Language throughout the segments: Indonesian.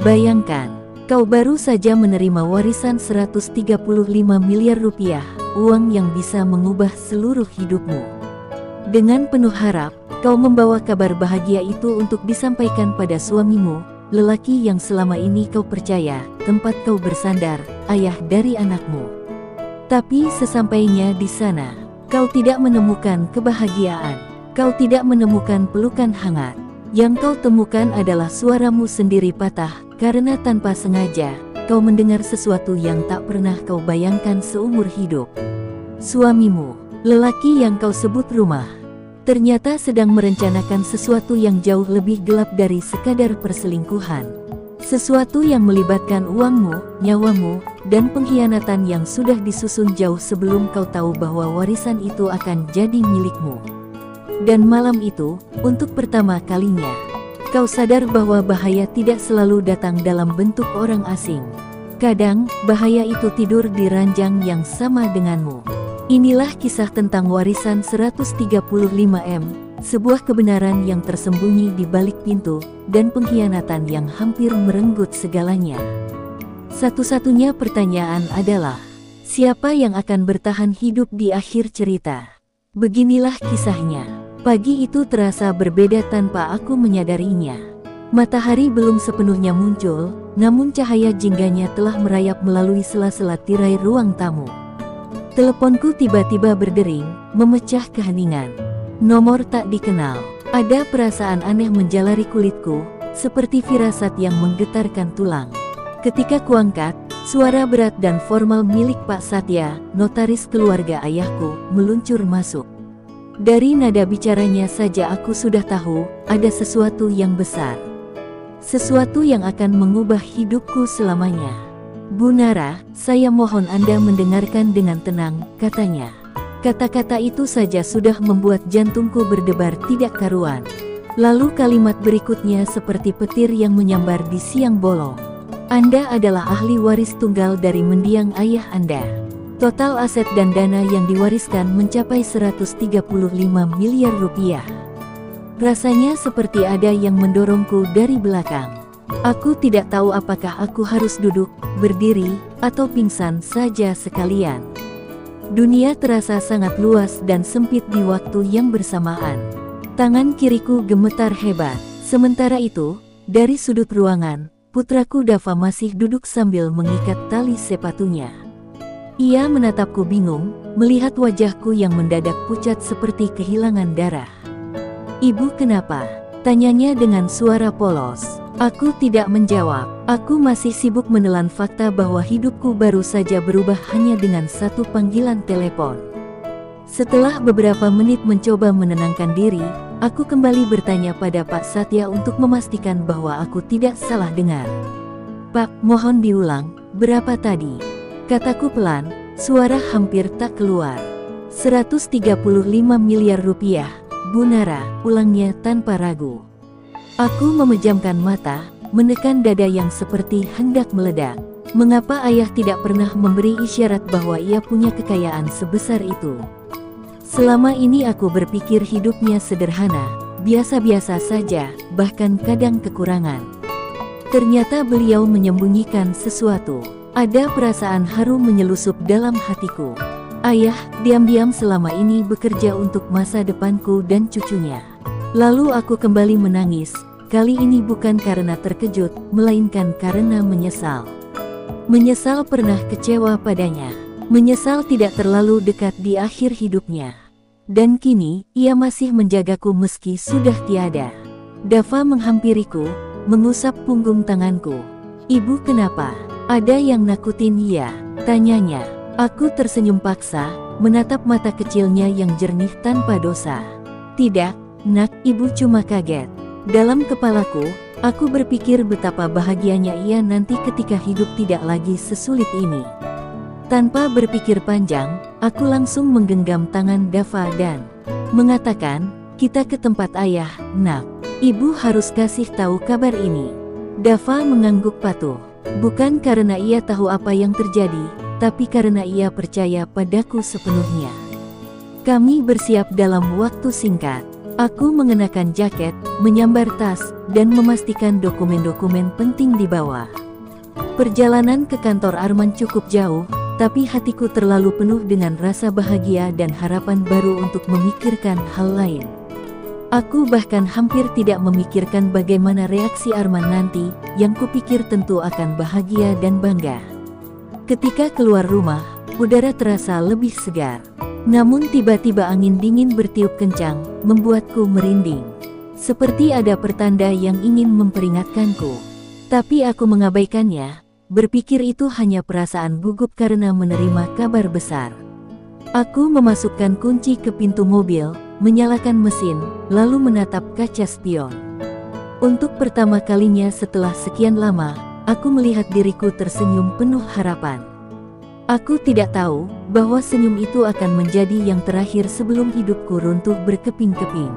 Bayangkan, kau baru saja menerima warisan 135 miliar rupiah, uang yang bisa mengubah seluruh hidupmu. Dengan penuh harap, kau membawa kabar bahagia itu untuk disampaikan pada suamimu, lelaki yang selama ini kau percaya, tempat kau bersandar, ayah dari anakmu. Tapi sesampainya di sana, kau tidak menemukan kebahagiaan. Kau tidak menemukan pelukan hangat. Yang kau temukan adalah suaramu sendiri patah, karena tanpa sengaja, kau mendengar sesuatu yang tak pernah kau bayangkan seumur hidup. Suamimu, lelaki yang kau sebut rumah, ternyata sedang merencanakan sesuatu yang jauh lebih gelap dari sekadar perselingkuhan. Sesuatu yang melibatkan uangmu, nyawamu, dan pengkhianatan yang sudah disusun jauh sebelum kau tahu bahwa warisan itu akan jadi milikmu. Dan malam itu, untuk pertama kalinya, kau sadar bahwa bahaya tidak selalu datang dalam bentuk orang asing. Kadang, bahaya itu tidur di ranjang yang sama denganmu. Inilah kisah tentang warisan 135M, sebuah kebenaran yang tersembunyi di balik pintu, dan pengkhianatan yang hampir merenggut segalanya. Satu-satunya pertanyaan adalah, siapa yang akan bertahan hidup di akhir cerita? Beginilah kisahnya. Pagi itu terasa berbeda tanpa aku menyadarinya. Matahari belum sepenuhnya muncul, namun cahaya jingganya telah merayap melalui sela-sela tirai ruang tamu. Teleponku tiba-tiba berdering, memecah keheningan. Nomor tak dikenal. Ada perasaan aneh menjalari kulitku, seperti firasat yang menggetarkan tulang. Ketika kuangkat, suara berat dan formal milik Pak Satya, notaris keluarga ayahku, meluncur masuk. Dari nada bicaranya saja aku sudah tahu, ada sesuatu yang besar. Sesuatu yang akan mengubah hidupku selamanya. Bu Nara, saya mohon Anda mendengarkan dengan tenang, katanya. Kata-kata itu saja sudah membuat jantungku berdebar tidak karuan. Lalu kalimat berikutnya seperti petir yang menyambar di siang bolong. Anda adalah ahli waris tunggal dari mendiang ayah Anda. Total aset dan dana yang diwariskan mencapai 135 miliar rupiah. Rasanya seperti ada yang mendorongku dari belakang. Aku tidak tahu apakah aku harus duduk, berdiri, atau pingsan saja sekalian. Dunia terasa sangat luas dan sempit di waktu yang bersamaan. Tangan kiriku gemetar hebat. Sementara itu, dari sudut ruangan, putraku Dava masih duduk sambil mengikat tali sepatunya. Ia menatapku bingung, melihat wajahku yang mendadak pucat seperti kehilangan darah. Ibu kenapa? Tanyanya dengan suara polos. Aku tidak menjawab. Aku masih sibuk menelan fakta bahwa hidupku baru saja berubah hanya dengan satu panggilan telepon. Setelah beberapa menit mencoba menenangkan diri, aku kembali bertanya pada Pak Satya untuk memastikan bahwa aku tidak salah dengar. Pak, mohon diulang, berapa tadi? Kataku pelan, suara hampir tak keluar. 135 miliar rupiah, Bu Nara, ulangnya tanpa ragu. Aku memejamkan mata, menekan dada yang seperti hendak meledak. Mengapa ayah tidak pernah memberi isyarat bahwa ia punya kekayaan sebesar itu? Selama ini aku berpikir hidupnya sederhana, biasa-biasa saja, bahkan kadang kekurangan. Ternyata beliau menyembunyikan sesuatu. Ada perasaan haru menyelusup dalam hatiku. Ayah, diam-diam selama ini bekerja untuk masa depanku dan cucunya. Lalu aku kembali menangis, kali ini bukan karena terkejut, melainkan karena menyesal. Menyesal pernah kecewa padanya. Menyesal tidak terlalu dekat di akhir hidupnya. Dan kini, ia masih menjagaku meski sudah tiada. Dava menghampiriku, mengusap punggung tanganku. Ibu kenapa? Ada yang nakutin ya? Tanyanya. Aku tersenyum paksa, menatap mata kecilnya yang jernih tanpa dosa. Tidak, nak, ibu cuma kaget. Dalam kepalaku, aku berpikir betapa bahagianya ia nanti ketika hidup tidak lagi sesulit ini. Tanpa berpikir panjang, aku langsung menggenggam tangan Dava dan mengatakan, kita ke tempat ayah, nak. Ibu harus kasih tahu kabar ini. Dava mengangguk patuh. Bukan karena ia tahu apa yang terjadi, tapi karena ia percaya padaku sepenuhnya. Kami bersiap dalam waktu singkat. Aku mengenakan jaket, menyambar tas, dan memastikan dokumen-dokumen penting dibawa. Perjalanan ke kantor Arman cukup jauh, tapi hatiku terlalu penuh dengan rasa bahagia dan harapan baru untuk memikirkan hal lain. Aku bahkan hampir tidak memikirkan bagaimana reaksi Arman nanti, yang kupikir tentu akan bahagia dan bangga. Ketika keluar rumah, udara terasa lebih segar. Namun tiba-tiba angin dingin bertiup kencang, membuatku merinding. Seperti ada pertanda yang ingin memperingatkanku. Tapi aku mengabaikannya, berpikir itu hanya perasaan gugup karena menerima kabar besar. Aku memasukkan kunci ke pintu mobil, menyalakan mesin, lalu menatap kaca spion. Untuk pertama kalinya setelah sekian lama, aku melihat diriku tersenyum penuh harapan. Aku tidak tahu bahwa senyum itu akan menjadi yang terakhir sebelum hidupku runtuh berkeping-keping.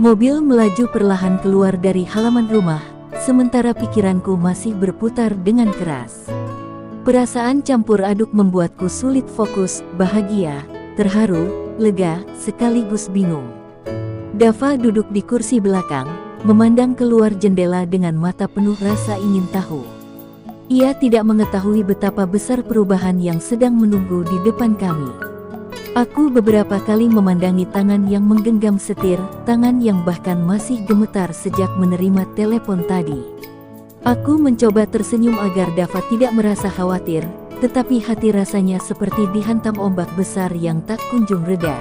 Mobil melaju perlahan keluar dari halaman rumah, sementara pikiranku masih berputar dengan keras. Perasaan campur aduk membuatku sulit fokus, bahagia, terharu, lega, sekaligus bingung. Dava duduk di kursi belakang, memandang keluar jendela dengan mata penuh rasa ingin tahu. Ia tidak mengetahui betapa besar perubahan yang sedang menunggu di depan kami. Aku beberapa kali memandangi tangan yang menggenggam setir, tangan yang bahkan masih gemetar sejak menerima telepon tadi. Aku mencoba tersenyum agar Dava tidak merasa khawatir, tetapi hati rasanya seperti dihantam ombak besar yang tak kunjung reda.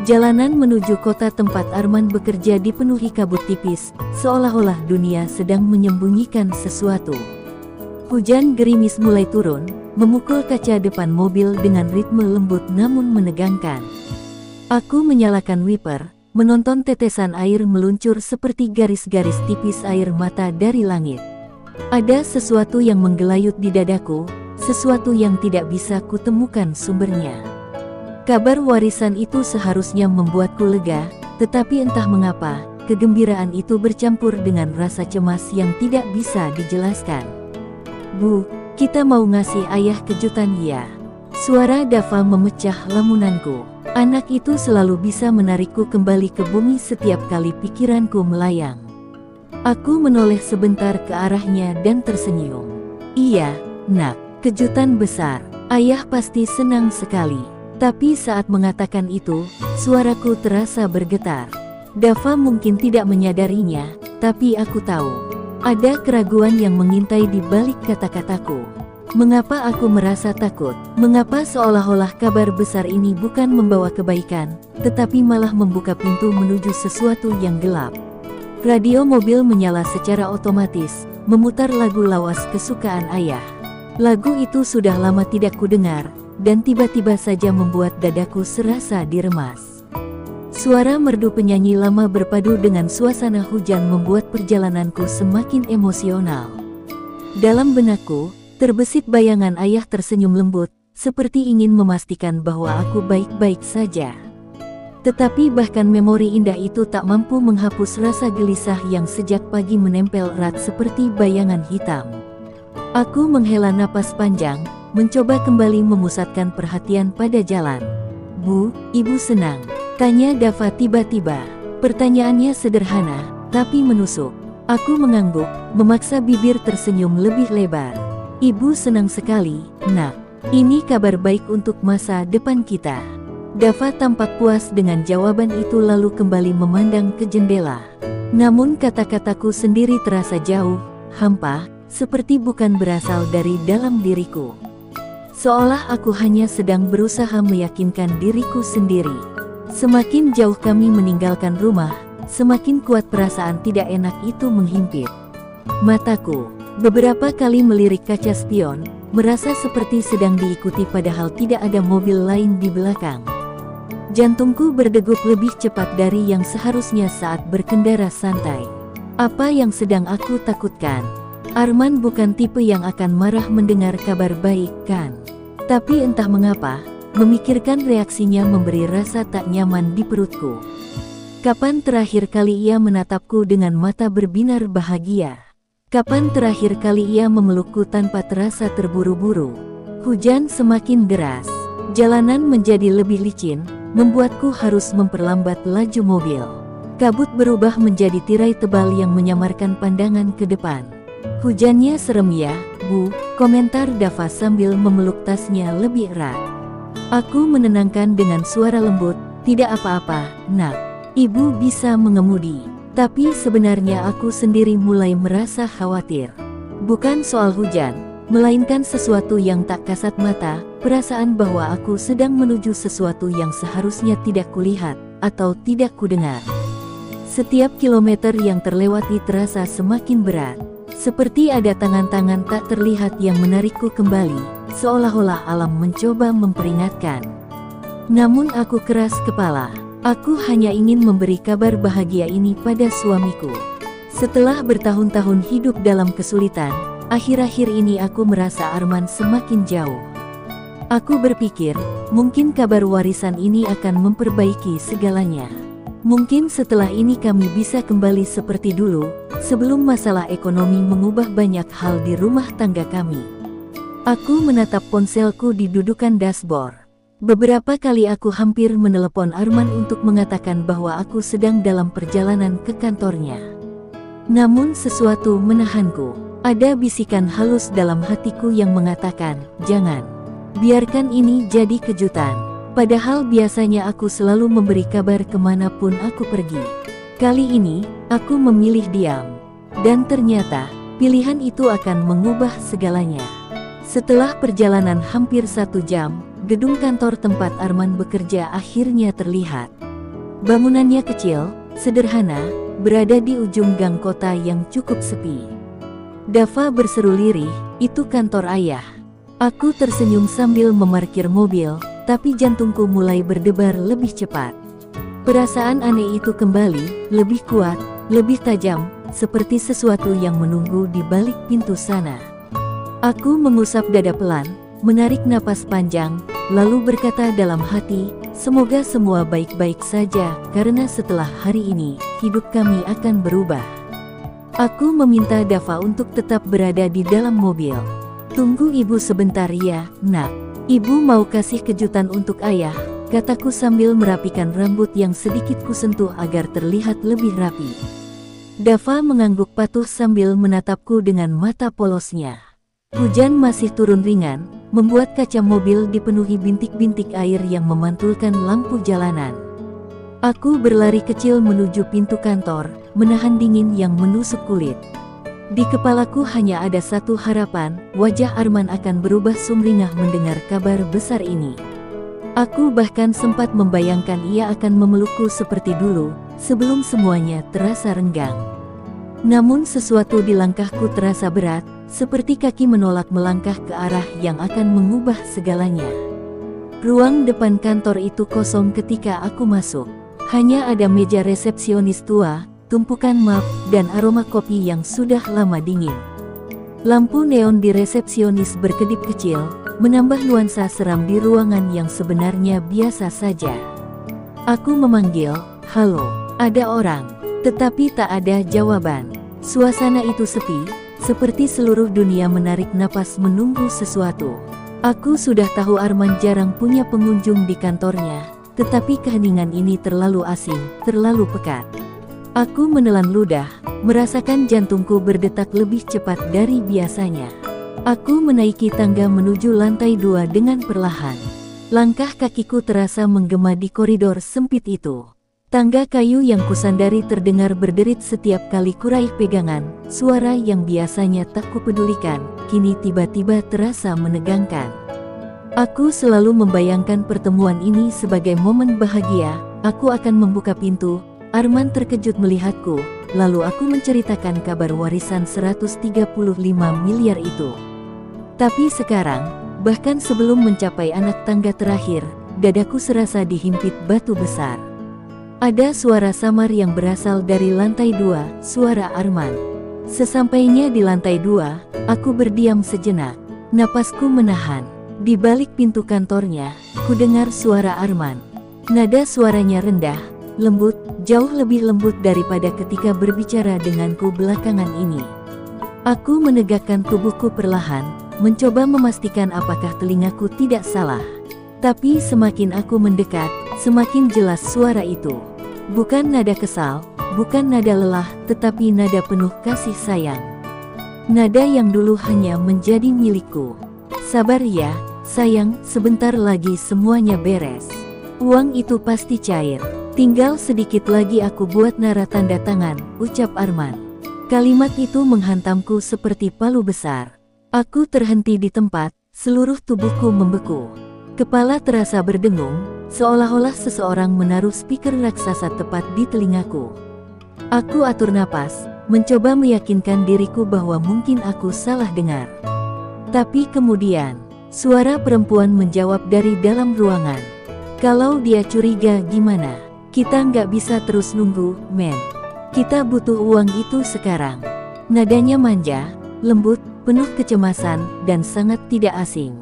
Jalanan menuju kota tempat Arman bekerja dipenuhi kabut tipis, seolah-olah dunia sedang menyembunyikan sesuatu. Hujan gerimis mulai turun, memukul kaca depan mobil dengan ritme lembut namun menegangkan. Aku menyalakan wiper, menonton tetesan air meluncur seperti garis-garis tipis air mata dari langit. Ada sesuatu yang menggelayut di dadaku, sesuatu yang tidak bisa kutemukan sumbernya. Kabar warisan itu seharusnya membuatku lega, tetapi entah mengapa, kegembiraan itu bercampur dengan rasa cemas yang tidak bisa dijelaskan. Bu, kita mau ngasih ayah kejutan ya. Suara Dava memecah lamunanku. Anak itu selalu bisa menarikku kembali ke bumi setiap kali pikiranku melayang. Aku menoleh sebentar ke arahnya dan tersenyum. Iya, nak, kejutan besar. Ayah pasti senang sekali. Tapi saat mengatakan itu, suaraku terasa bergetar. Dava mungkin tidak menyadarinya, tapi aku tahu. Ada keraguan yang mengintai di balik kata-kataku. Mengapa aku merasa takut? Mengapa seolah-olah kabar besar ini bukan membawa kebaikan, tetapi malah membuka pintu menuju sesuatu yang gelap? Radio mobil menyala secara otomatis, memutar lagu lawas kesukaan ayah. Lagu itu sudah lama tidak kudengar, dan tiba-tiba saja membuat dadaku serasa diremas. Suara merdu penyanyi lama berpadu dengan suasana hujan membuat perjalananku semakin emosional. Dalam benakku, terbesit bayangan ayah tersenyum lembut, seperti ingin memastikan bahwa aku baik-baik saja. Tetapi bahkan memori indah itu tak mampu menghapus rasa gelisah yang sejak pagi menempel erat seperti bayangan hitam. Aku menghela napas panjang, mencoba kembali memusatkan perhatian pada jalan. Bu, ibu senang? Tanya Dava tiba-tiba. Pertanyaannya sederhana, tapi menusuk. Aku mengangguk, memaksa bibir tersenyum lebih lebar. Ibu senang sekali, nak. Ini kabar baik untuk masa depan kita. Dava tampak puas dengan jawaban itu lalu kembali memandang ke jendela. Namun kata-kataku sendiri terasa jauh, hampa, seperti bukan berasal dari dalam diriku. Seolah aku hanya sedang berusaha meyakinkan diriku sendiri. Semakin jauh kami meninggalkan rumah, semakin kuat perasaan tidak enak itu menghimpit. Mataku beberapa kali melirik kaca spion, merasa seperti sedang diikuti padahal tidak ada mobil lain di belakang. Jantungku berdegup lebih cepat dari yang seharusnya saat berkendara santai. Apa yang sedang aku takutkan? Arman bukan tipe yang akan marah mendengar kabar baik, kan? Tapi entah mengapa, memikirkan reaksinya memberi rasa tak nyaman di perutku. Kapan terakhir kali ia menatapku dengan mata berbinar bahagia? Kapan terakhir kali ia memelukku tanpa terasa terburu-buru? Hujan semakin deras. Jalanan menjadi lebih licin, membuatku harus memperlambat laju mobil. Kabut berubah menjadi tirai tebal yang menyamarkan pandangan ke depan. "Hujannya serem ya, Bu," komentar Dava sambil memeluk tasnya lebih erat. Aku menenangkan dengan suara lembut, "Tidak apa-apa, Nak. Ibu bisa mengemudi." Tapi sebenarnya aku sendiri mulai merasa khawatir. Bukan soal hujan, melainkan sesuatu yang tak kasat mata, perasaan bahwa aku sedang menuju sesuatu yang seharusnya tidak kulihat, atau tidak kudengar. Setiap kilometer yang terlewati terasa semakin berat. Seperti ada tangan-tangan tak terlihat yang menarikku kembali, seolah-olah alam mencoba memperingatkan. Namun aku keras kepala. Aku hanya ingin memberi kabar bahagia ini pada suamiku. Setelah bertahun-tahun hidup dalam kesulitan, akhir-akhir ini aku merasa Arman semakin jauh. Aku berpikir, mungkin kabar warisan ini akan memperbaiki segalanya. Mungkin setelah ini kami bisa kembali seperti dulu, sebelum masalah ekonomi mengubah banyak hal di rumah tangga kami. Aku menatap ponselku di dudukan dashboard. Beberapa kali aku hampir menelepon Arman untuk mengatakan bahwa aku sedang dalam perjalanan ke kantornya. Namun sesuatu menahanku. Ada bisikan halus dalam hatiku yang mengatakan, "Jangan. Biarkan ini jadi kejutan." Padahal biasanya aku selalu memberi kabar kemanapun aku pergi. Kali ini, aku memilih diam. Dan ternyata, pilihan itu akan mengubah segalanya. Setelah perjalanan hampir 1 jam, gedung kantor tempat Arman bekerja akhirnya terlihat. Bangunannya kecil, sederhana, berada di ujung gang kota yang cukup sepi. Dava berseru lirih, "Itu kantor ayah." Aku tersenyum sambil memarkir mobil, tapi jantungku mulai berdebar lebih cepat. Perasaan aneh itu kembali, lebih kuat, lebih tajam, seperti sesuatu yang menunggu di balik pintu sana. Aku mengusap dada pelan, menarik napas panjang, lalu berkata dalam hati, "Semoga semua baik-baik saja, karena setelah hari ini, hidup kami akan berubah." Aku meminta Dava untuk tetap berada di dalam mobil. "Tunggu ibu sebentar ya, Nak. Ibu mau kasih kejutan untuk ayah," kataku sambil merapikan rambut yang sedikit kusentuh agar terlihat lebih rapi. Dava mengangguk patuh sambil menatapku dengan mata polosnya. Hujan masih turun ringan, membuat kaca mobil dipenuhi bintik-bintik air yang memantulkan lampu jalanan. Aku berlari kecil menuju pintu kantor, menahan dingin yang menusuk kulit. Di kepalaku hanya ada satu harapan, wajah Arman akan berubah sumringah mendengar kabar besar ini. Aku bahkan sempat membayangkan ia akan memelukku seperti dulu, sebelum semuanya terasa renggang. Namun sesuatu di langkahku terasa berat, seperti kaki menolak melangkah ke arah yang akan mengubah segalanya. Ruang depan kantor itu kosong ketika aku masuk. Hanya ada meja resepsionis tua, tumpukan map, dan aroma kopi yang sudah lama dingin. Lampu neon di resepsionis berkedip kecil, menambah nuansa seram di ruangan yang sebenarnya biasa saja. Aku memanggil, "Halo, ada orang?" Tetapi tak ada jawaban. Suasana itu sepi, seperti seluruh dunia menarik napas menunggu sesuatu. Aku sudah tahu Arman jarang punya pengunjung di kantornya, tetapi keheningan ini terlalu asing, terlalu pekat. Aku menelan ludah, merasakan jantungku berdetak lebih cepat dari biasanya. Aku menaiki tangga menuju lantai 2 dengan perlahan. Langkah kakiku terasa menggema di koridor sempit itu. Tangga kayu yang kusandari terdengar berderit setiap kali kuraih pegangan, suara yang biasanya tak kupedulikan, kini tiba-tiba terasa menegangkan. Aku selalu membayangkan pertemuan ini sebagai momen bahagia. Aku akan membuka pintu, Arman terkejut melihatku, lalu aku menceritakan kabar warisan 135 miliar itu. Tapi sekarang, bahkan sebelum mencapai anak tangga terakhir, dadaku serasa dihimpit batu besar. Ada suara samar yang berasal dari lantai 2, suara Arman. Sesampainya di lantai 2, aku berdiam sejenak. Napasku menahan. Di balik pintu kantornya, ku dengar suara Arman. Nada suaranya rendah, lembut, jauh lebih lembut daripada ketika berbicara denganku belakangan ini. Aku menegakkan tubuhku perlahan, mencoba memastikan apakah telingaku tidak salah. Tapi semakin aku mendekat, semakin jelas suara itu. Bukan nada kesal, bukan nada lelah, tetapi nada penuh kasih sayang. Nada yang dulu hanya menjadi milikku. Sabar ya, sayang, sebentar lagi semuanya beres. Uang itu pasti cair. Tinggal sedikit lagi aku buat nara tanda tangan, ucap Arman. Kalimat itu menghantamku seperti palu besar. Aku terhenti di tempat, seluruh tubuhku membeku. Kepala terasa berdengung, seolah-olah seseorang menaruh speaker raksasa tepat di telingaku. Aku atur napas, mencoba meyakinkan diriku bahwa mungkin aku salah dengar. Tapi kemudian, suara perempuan menjawab dari dalam ruangan. Kalau dia curiga gimana? Kita nggak bisa terus nunggu, men. Kita butuh uang itu sekarang. Nadanya manja, lembut, penuh kecemasan, dan sangat tidak asing.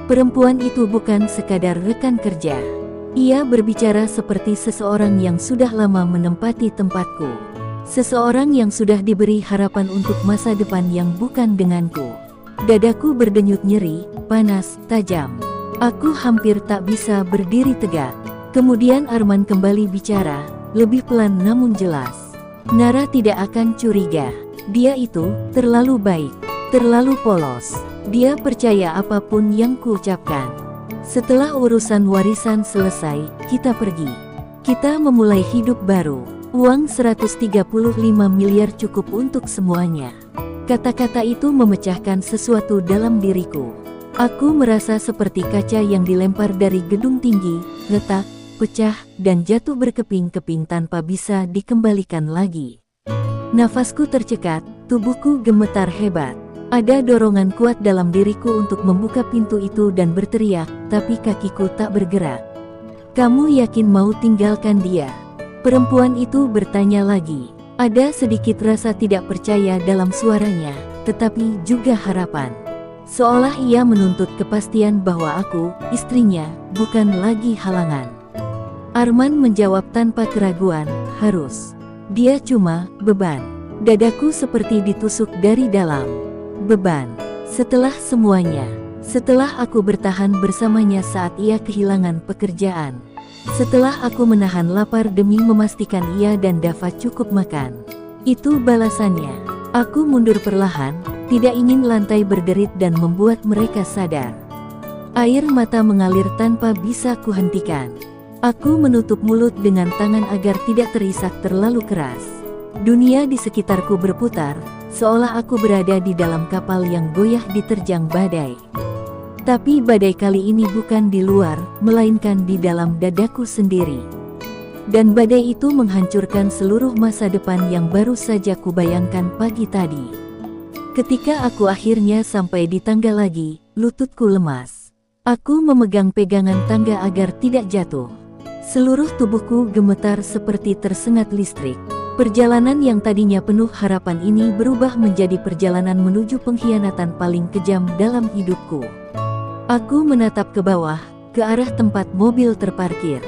Perempuan itu bukan sekadar rekan kerja. Ia berbicara seperti seseorang yang sudah lama menempati tempatku. Seseorang yang sudah diberi harapan untuk masa depan yang bukan denganku. Dadaku berdenyut nyeri, panas, tajam. Aku hampir tak bisa berdiri tegak. Kemudian Arman kembali bicara, lebih pelan namun jelas. Nara tidak akan curiga. Dia itu terlalu baik, terlalu polos. Dia percaya apapun yang kuucapkan. Setelah urusan warisan selesai, kita pergi. Kita memulai hidup baru. Uang 135 miliar cukup untuk semuanya. Kata-kata itu memecahkan sesuatu dalam diriku. Aku merasa seperti kaca yang dilempar dari gedung tinggi, retak, pecah, dan jatuh berkeping-keping tanpa bisa dikembalikan lagi. Nafasku tercekat, tubuhku gemetar hebat. Ada dorongan kuat dalam diriku untuk membuka pintu itu dan berteriak, tapi kakiku tak bergerak. Kamu yakin mau tinggalkan dia? Perempuan itu bertanya lagi. Ada sedikit rasa tidak percaya dalam suaranya, tetapi juga harapan. Seolah ia menuntut kepastian bahwa aku, istrinya, bukan lagi halangan. Arman menjawab tanpa keraguan, harus. Dia cuma beban. Dadaku seperti ditusuk dari dalam. Beban. Setelah semuanya, setelah aku bertahan bersamanya saat ia kehilangan pekerjaan. Setelah aku menahan lapar demi memastikan ia dan Dava cukup makan. Itu balasannya. Aku mundur perlahan, tidak ingin lantai berderit dan membuat mereka sadar. Air mata mengalir tanpa bisa kuhentikan. Aku menutup mulut dengan tangan agar tidak terisak terlalu keras. Dunia di sekitarku berputar, seolah aku berada di dalam kapal yang goyah diterjang badai. Tapi badai kali ini bukan di luar, melainkan di dalam dadaku sendiri. Dan badai itu menghancurkan seluruh masa depan yang baru saja kubayangkan pagi tadi. Ketika aku akhirnya sampai di tangga lagi, lututku lemas. Aku memegang pegangan tangga agar tidak jatuh. Seluruh tubuhku gemetar seperti tersengat listrik. Perjalanan yang tadinya penuh harapan ini berubah menjadi perjalanan menuju pengkhianatan paling kejam dalam hidupku. Aku menatap ke bawah, ke arah tempat mobil terparkir.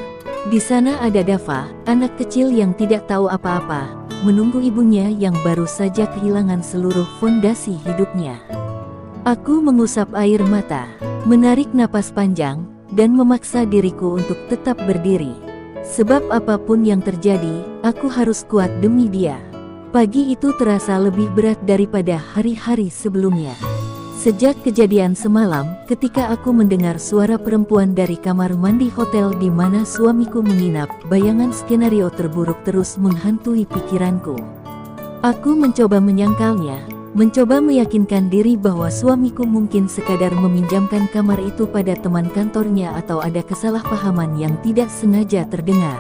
Di sana ada Dava, anak kecil yang tidak tahu apa-apa, menunggu ibunya yang baru saja kehilangan seluruh fondasi hidupnya. Aku mengusap air mata, menarik napas panjang, dan memaksa diriku untuk tetap berdiri. Sebab apapun yang terjadi, aku harus kuat demi dia. Pagi itu terasa lebih berat daripada hari-hari sebelumnya. Sejak kejadian semalam, ketika aku mendengar suara perempuan dari kamar mandi hotel di mana suamiku menginap, bayangan skenario terburuk terus menghantui pikiranku. Aku mencoba menyangkalnya, mencoba meyakinkan diri bahwa suamiku mungkin sekadar meminjamkan kamar itu pada teman kantornya atau ada kesalahpahaman yang tidak sengaja terdengar.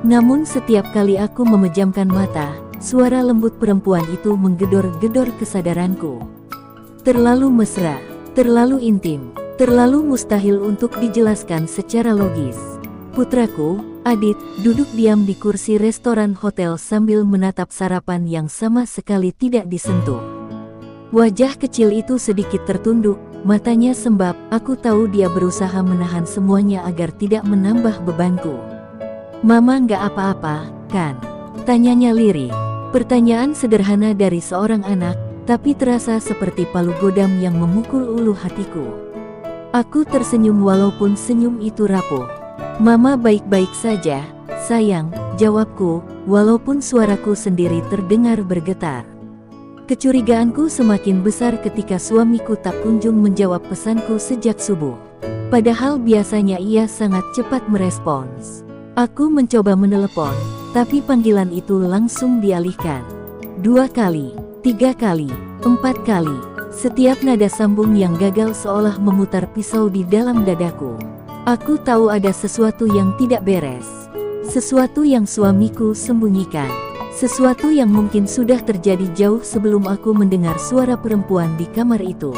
Namun setiap kali aku memejamkan mata, suara lembut perempuan itu menggedor-gedor kesadaranku. Terlalu mesra, terlalu intim, terlalu mustahil untuk dijelaskan secara logis. Putraku, Adit, duduk diam di kursi restoran hotel sambil menatap sarapan yang sama sekali tidak disentuh. Wajah kecil itu sedikit tertunduk, matanya sembab. Aku tahu dia berusaha menahan semuanya agar tidak menambah bebanku. Mama nggak apa-apa, kan? Tanyanya lirih. Pertanyaan sederhana dari seorang anak, tapi terasa seperti palu godam yang memukul ulu hatiku. Aku tersenyum walaupun senyum itu rapuh. Mama baik-baik saja, sayang, jawabku, walaupun suaraku sendiri terdengar bergetar. Kecurigaanku semakin besar ketika suamiku tak kunjung menjawab pesanku sejak subuh. Padahal biasanya ia sangat cepat merespons. Aku mencoba menelepon, tapi panggilan itu langsung dialihkan. 2 kali, 3 kali, 4 kali. Setiap nada sambung yang gagal seolah memutar pisau di dalam dadaku. Aku tahu ada sesuatu yang tidak beres. Sesuatu yang suamiku sembunyikan. Sesuatu yang mungkin sudah terjadi jauh sebelum aku mendengar suara perempuan di kamar itu.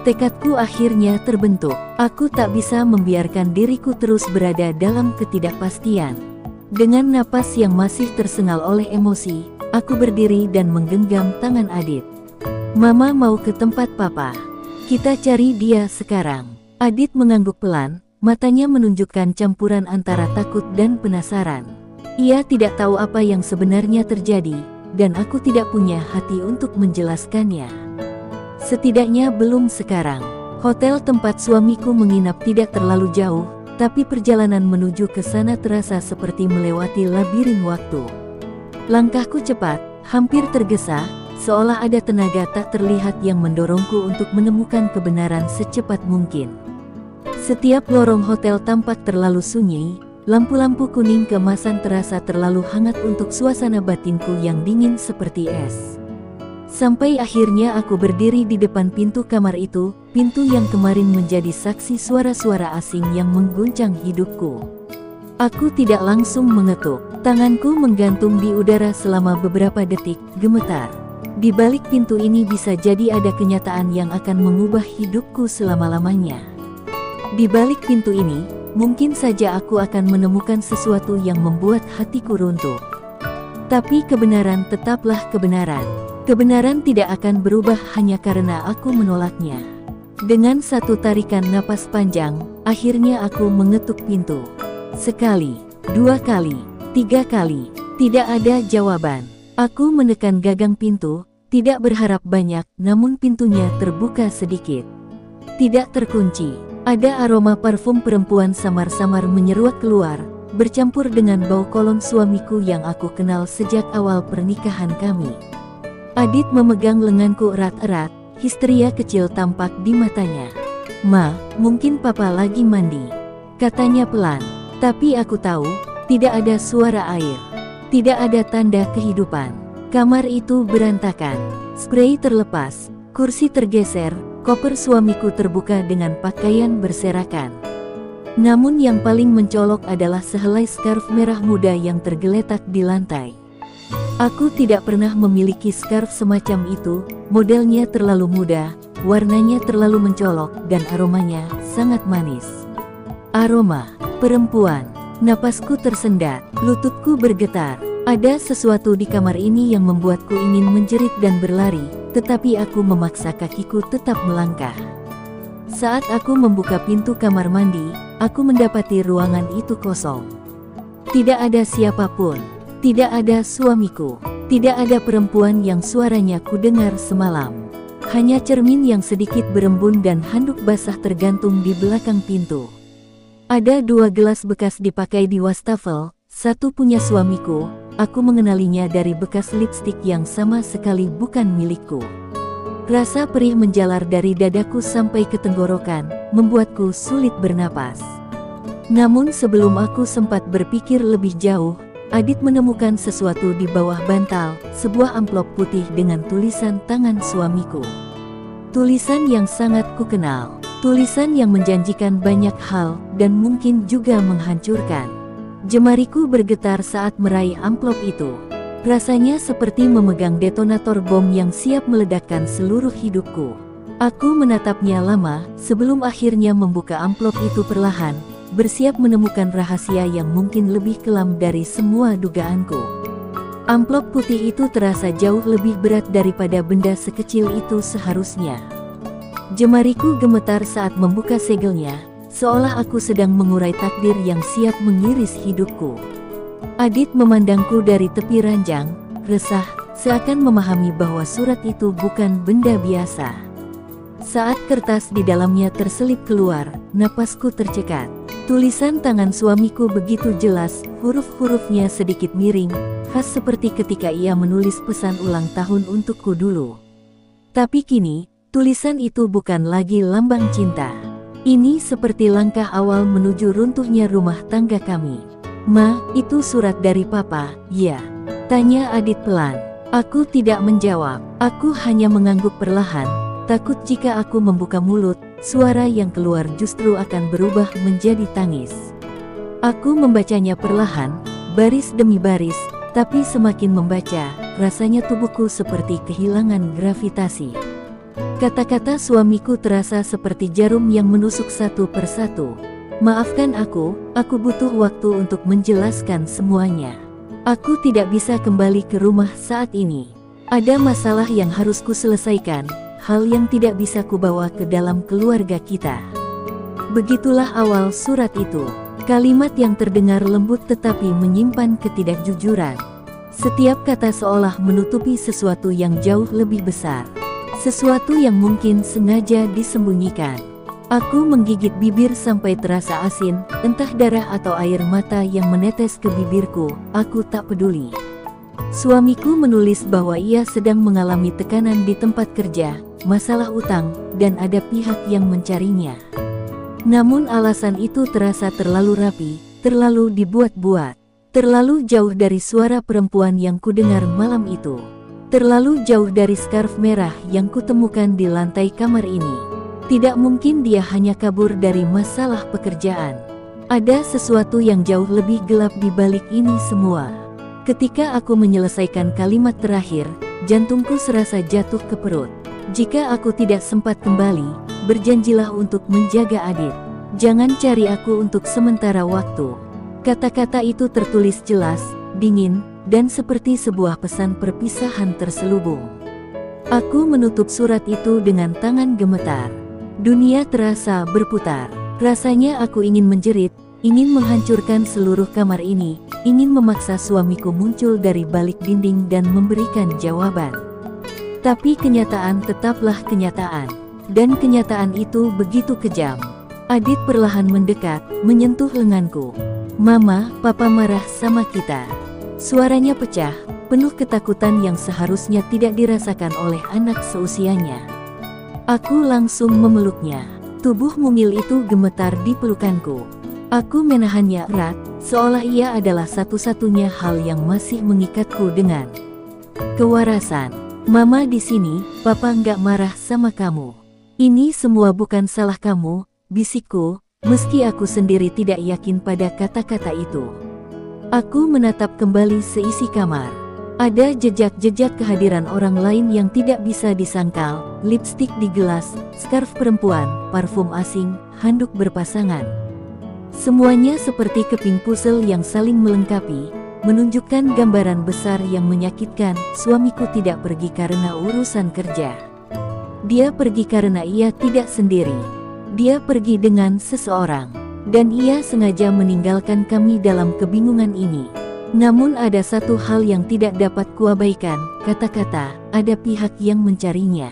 Tekadku akhirnya terbentuk. Aku tak bisa membiarkan diriku terus berada dalam ketidakpastian. Dengan napas yang masih tersengal oleh emosi, aku berdiri dan menggenggam tangan Adit. Mama mau ke tempat papa. Kita cari dia sekarang. Adit mengangguk pelan, matanya menunjukkan campuran antara takut dan penasaran. Ia tidak tahu apa yang sebenarnya terjadi, dan aku tidak punya hati untuk menjelaskannya. Setidaknya belum sekarang. Hotel tempat suamiku menginap tidak terlalu jauh, tapi perjalanan menuju ke sana terasa seperti melewati labirin waktu. Langkahku cepat, hampir tergesa, seolah ada tenaga tak terlihat yang mendorongku untuk menemukan kebenaran secepat mungkin. Setiap lorong hotel tampak terlalu sunyi. Lampu-lampu kuning keemasan terasa terlalu hangat untuk suasana batinku yang dingin seperti es. Sampai akhirnya aku berdiri di depan pintu kamar itu, pintu yang kemarin menjadi saksi suara-suara asing yang mengguncang hidupku. Aku tidak langsung mengetuk, tanganku menggantung di udara selama beberapa detik, gemetar. Di balik pintu ini bisa jadi ada kenyataan yang akan mengubah hidupku selama-lamanya. Di balik pintu ini, mungkin saja aku akan menemukan sesuatu yang membuat hatiku runtuh. Tapi kebenaran tetaplah kebenaran. Kebenaran tidak akan berubah hanya karena aku menolaknya. Dengan satu tarikan napas panjang, akhirnya aku mengetuk pintu. Sekali, 2 kali, 3 kali, tidak ada jawaban. Aku menekan gagang pintu, tidak berharap banyak, namun pintunya terbuka sedikit. Tidak terkunci. Ada aroma parfum perempuan samar-samar menyeruak keluar, bercampur dengan bau kolon suamiku yang aku kenal sejak awal pernikahan kami. Adit memegang lenganku erat-erat, histeria kecil tampak di matanya. "Ma, mungkin papa lagi mandi," katanya pelan. Tapi aku tahu, tidak ada suara air. Tidak ada tanda kehidupan. Kamar itu berantakan. Sprei terlepas, kursi tergeser, koper suamiku terbuka dengan pakaian berserakan. Namun yang paling mencolok adalah sehelai skarf merah muda yang tergeletak di lantai. Aku tidak pernah memiliki skarf semacam itu, modelnya terlalu muda, warnanya terlalu mencolok, dan aromanya sangat manis. Aroma perempuan. Napasku tersendat, lututku bergetar. Ada sesuatu di kamar ini yang membuatku ingin menjerit dan berlari, tetapi aku memaksa kakiku tetap melangkah. Saat aku membuka pintu kamar mandi, aku mendapati ruangan itu kosong. Tidak ada siapapun. Tidak ada suamiku. Tidak ada perempuan yang suaranya kudengar semalam. Hanya cermin yang sedikit berembun dan handuk basah tergantung di belakang pintu. Ada 2 gelas bekas dipakai di wastafel, satu punya suamiku. Aku mengenalinya dari bekas lipstik yang sama sekali bukan milikku. Rasa perih menjalar dari dadaku sampai ke tenggorokan, membuatku sulit bernapas. Namun sebelum aku sempat berpikir lebih jauh, Adit menemukan sesuatu di bawah bantal, sebuah amplop putih dengan tulisan tangan suamiku. Tulisan yang sangat kukenal, tulisan yang menjanjikan banyak hal, dan mungkin juga menghancurkan. Jemariku bergetar saat meraih amplop itu. Rasanya seperti memegang detonator bom yang siap meledakkan seluruh hidupku. Aku menatapnya lama, sebelum akhirnya membuka amplop itu perlahan, bersiap menemukan rahasia yang mungkin lebih kelam dari semua dugaanku. Amplop putih itu terasa jauh lebih berat daripada benda sekecil itu seharusnya. Jemariku gemetar saat membuka segelnya, seolah aku sedang mengurai takdir yang siap mengiris hidupku. Adit memandangku dari tepi ranjang, resah, seakan memahami bahwa surat itu bukan benda biasa. Saat kertas di dalamnya terselip keluar, napasku tercekat. Tulisan tangan suamiku begitu jelas, huruf-hurufnya sedikit miring, khas seperti ketika ia menulis pesan ulang tahun untukku dulu. Tapi kini, tulisan itu bukan lagi lambang cinta. Ini seperti langkah awal menuju runtuhnya rumah tangga kami. "Ma, itu surat dari Papa, ya?" tanya Adit pelan. Aku tidak menjawab, aku hanya mengangguk perlahan. Takut jika aku membuka mulut, suara yang keluar justru akan berubah menjadi tangis. Aku membacanya perlahan, baris demi baris, tapi semakin membaca, rasanya tubuhku seperti kehilangan gravitasi. Kata-kata suamiku terasa seperti jarum yang menusuk satu persatu. "Maafkan aku butuh waktu untuk menjelaskan semuanya. Aku tidak bisa kembali ke rumah saat ini. Ada masalah yang harus ku selesaikan. Hal yang tidak bisa kubawa ke dalam keluarga kita." Begitulah awal surat itu. Kalimat yang terdengar lembut tetapi menyimpan ketidakjujuran. Setiap kata seolah menutupi sesuatu yang jauh lebih besar. Sesuatu yang mungkin sengaja disembunyikan. Aku menggigit bibir sampai terasa asin, entah darah atau air mata yang menetes ke bibirku. Aku tak peduli. Suamiku menulis bahwa ia sedang mengalami tekanan di tempat kerja, masalah utang, dan ada pihak yang mencarinya. Namun alasan itu terasa terlalu rapi, terlalu dibuat-buat, terlalu jauh dari suara perempuan yang kudengar malam itu, terlalu jauh dari scarf merah yang kutemukan di lantai kamar ini. Tidak mungkin dia hanya kabur dari masalah pekerjaan. Ada sesuatu yang jauh lebih gelap di balik ini semua. Ketika aku menyelesaikan kalimat terakhir, jantungku serasa jatuh ke perut. "Jika aku tidak sempat kembali, berjanjilah untuk menjaga Adit. Jangan cari aku untuk sementara waktu." Kata-kata itu tertulis jelas, dingin, dan seperti sebuah pesan perpisahan terselubung. Aku menutup surat itu dengan tangan gemetar. Dunia terasa berputar. Rasanya aku ingin menjerit, ingin menghancurkan seluruh kamar ini, ingin memaksa suamiku muncul dari balik dinding dan memberikan jawaban. Tapi kenyataan tetaplah kenyataan. Dan kenyataan itu begitu kejam. Adit perlahan mendekat, menyentuh lenganku. "Mama, Papa marah sama kita." Suaranya pecah, penuh ketakutan yang seharusnya tidak dirasakan oleh anak seusianya. Aku langsung memeluknya. Tubuh mungil itu gemetar di pelukanku. Aku menahannya erat, seolah ia adalah satu-satunya hal yang masih mengikatku dengan kewarasan. "Mama di sini, Papa nggak marah sama kamu. Ini semua bukan salah kamu," bisikku, meski aku sendiri tidak yakin pada kata-kata itu. Aku menatap kembali seisi kamar. Ada jejak-jejak kehadiran orang lain yang tidak bisa disangkal, lipstik di gelas, scarf perempuan, parfum asing, handuk berpasangan. Semuanya seperti keping puzzle yang saling melengkapi, menunjukkan gambaran besar yang menyakitkan. Suamiku tidak pergi karena urusan kerja. Dia pergi karena ia tidak sendiri. Dia pergi dengan seseorang. Dan ia sengaja meninggalkan kami dalam kebingungan ini. Namun ada satu hal yang tidak dapat kuabaikan, kata-kata, ada pihak yang mencarinya.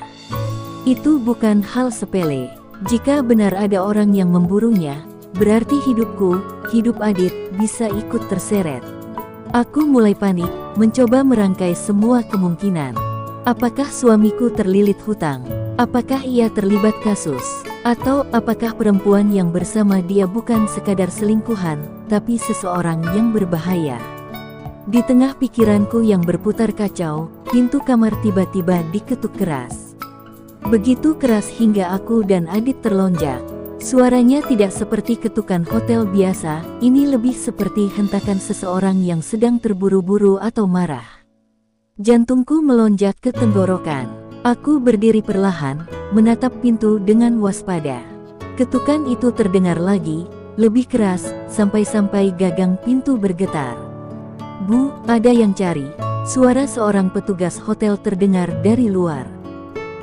Itu bukan hal sepele. Jika benar ada orang yang memburunya, berarti hidupku, hidup Adit, bisa ikut terseret. Aku mulai panik, mencoba merangkai semua kemungkinan. Apakah suamiku terlilit hutang? Apakah ia terlibat kasus? Atau apakah perempuan yang bersama dia bukan sekadar selingkuhan, tapi seseorang yang berbahaya? Di tengah pikiranku yang berputar kacau, pintu kamar tiba-tiba diketuk keras. Begitu keras hingga aku dan Adit terlonjak. Suaranya tidak seperti ketukan hotel biasa, ini lebih seperti hentakan seseorang yang sedang terburu-buru atau marah. Jantungku melonjak ke tenggorokan. Aku berdiri perlahan, menatap pintu dengan waspada. Ketukan itu terdengar lagi, lebih keras, sampai-sampai gagang pintu bergetar. "Bu, ada yang cari," suara seorang petugas hotel terdengar dari luar.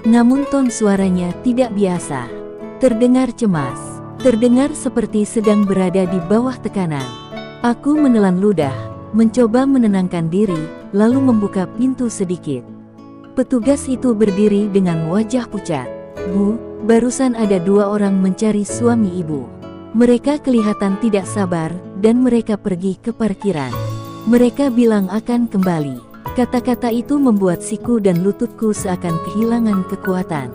Namun ton suaranya tidak biasa. Terdengar cemas. Terdengar seperti sedang berada di bawah tekanan. Aku menelan ludah, mencoba menenangkan diri, lalu membuka pintu sedikit. Petugas itu berdiri dengan wajah pucat. "Bu, Barusan ada 2 orang mencari suami ibu. Mereka kelihatan tidak sabar, dan mereka pergi ke parkiran. Mereka bilang akan kembali. Kata-kata itu membuat siku dan lututku seakan kehilangan kekuatan.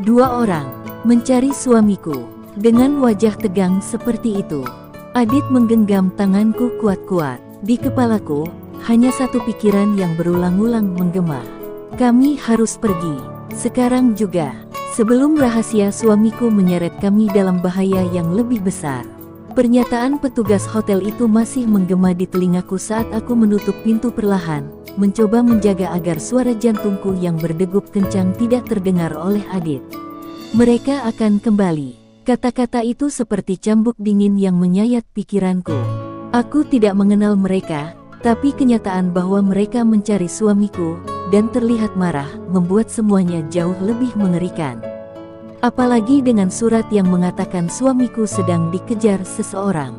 2 orang mencari suamiku. Dengan wajah tegang seperti itu, Adit menggenggam tanganku kuat-kuat. Di kepalaku, hanya satu pikiran yang berulang-ulang menggema. Kami harus pergi, sekarang juga, sebelum rahasia suamiku menyeret kami dalam bahaya yang lebih besar. Pernyataan petugas hotel itu masih menggema di telingaku saat aku menutup pintu perlahan, mencoba menjaga agar suara jantungku yang berdegup kencang tidak terdengar oleh Adit. Mereka akan kembali. Kata-kata itu seperti cambuk dingin yang menyayat pikiranku. Aku tidak mengenal mereka, tapi kenyataan bahwa mereka mencari suamiku, dan terlihat marah, membuat semuanya jauh lebih mengerikan. Apalagi dengan surat yang mengatakan suamiku sedang dikejar seseorang.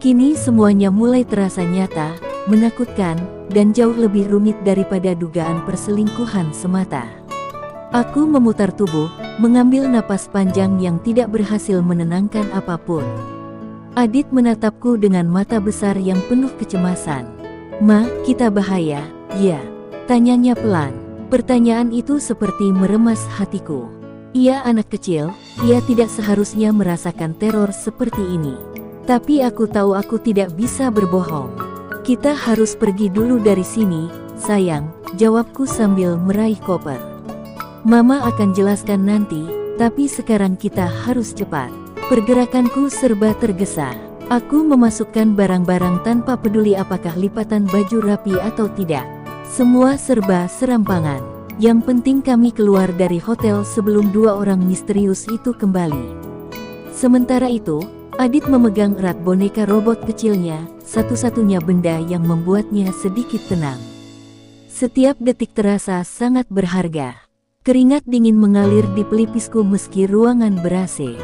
Kini semuanya mulai terasa nyata, menakutkan, dan jauh lebih rumit daripada dugaan perselingkuhan semata. Aku memutar tubuh, mengambil napas panjang yang tidak berhasil menenangkan apapun. Adit menatapku dengan mata besar yang penuh kecemasan. "Ma, kita bahaya, ya?" Tanyanya pelan. Pertanyaan itu seperti meremas hatiku. Ia anak kecil, ia tidak seharusnya merasakan teror seperti ini. Tapi aku tahu aku tidak bisa berbohong. "Kita harus pergi dulu dari sini, sayang," jawabku sambil meraih koper. "Mama akan jelaskan nanti, tapi sekarang kita harus cepat." Pergerakanku serba tergesa. Aku memasukkan barang-barang tanpa peduli apakah lipatan baju rapi atau tidak. Semua serba serampangan. Yang penting kami keluar dari hotel sebelum 2 orang misterius itu kembali. Sementara itu, Adit memegang erat boneka robot kecilnya, satu-satunya benda yang membuatnya sedikit tenang. Setiap detik terasa sangat berharga. Keringat dingin mengalir di pelipisku meski ruangan ber-AC.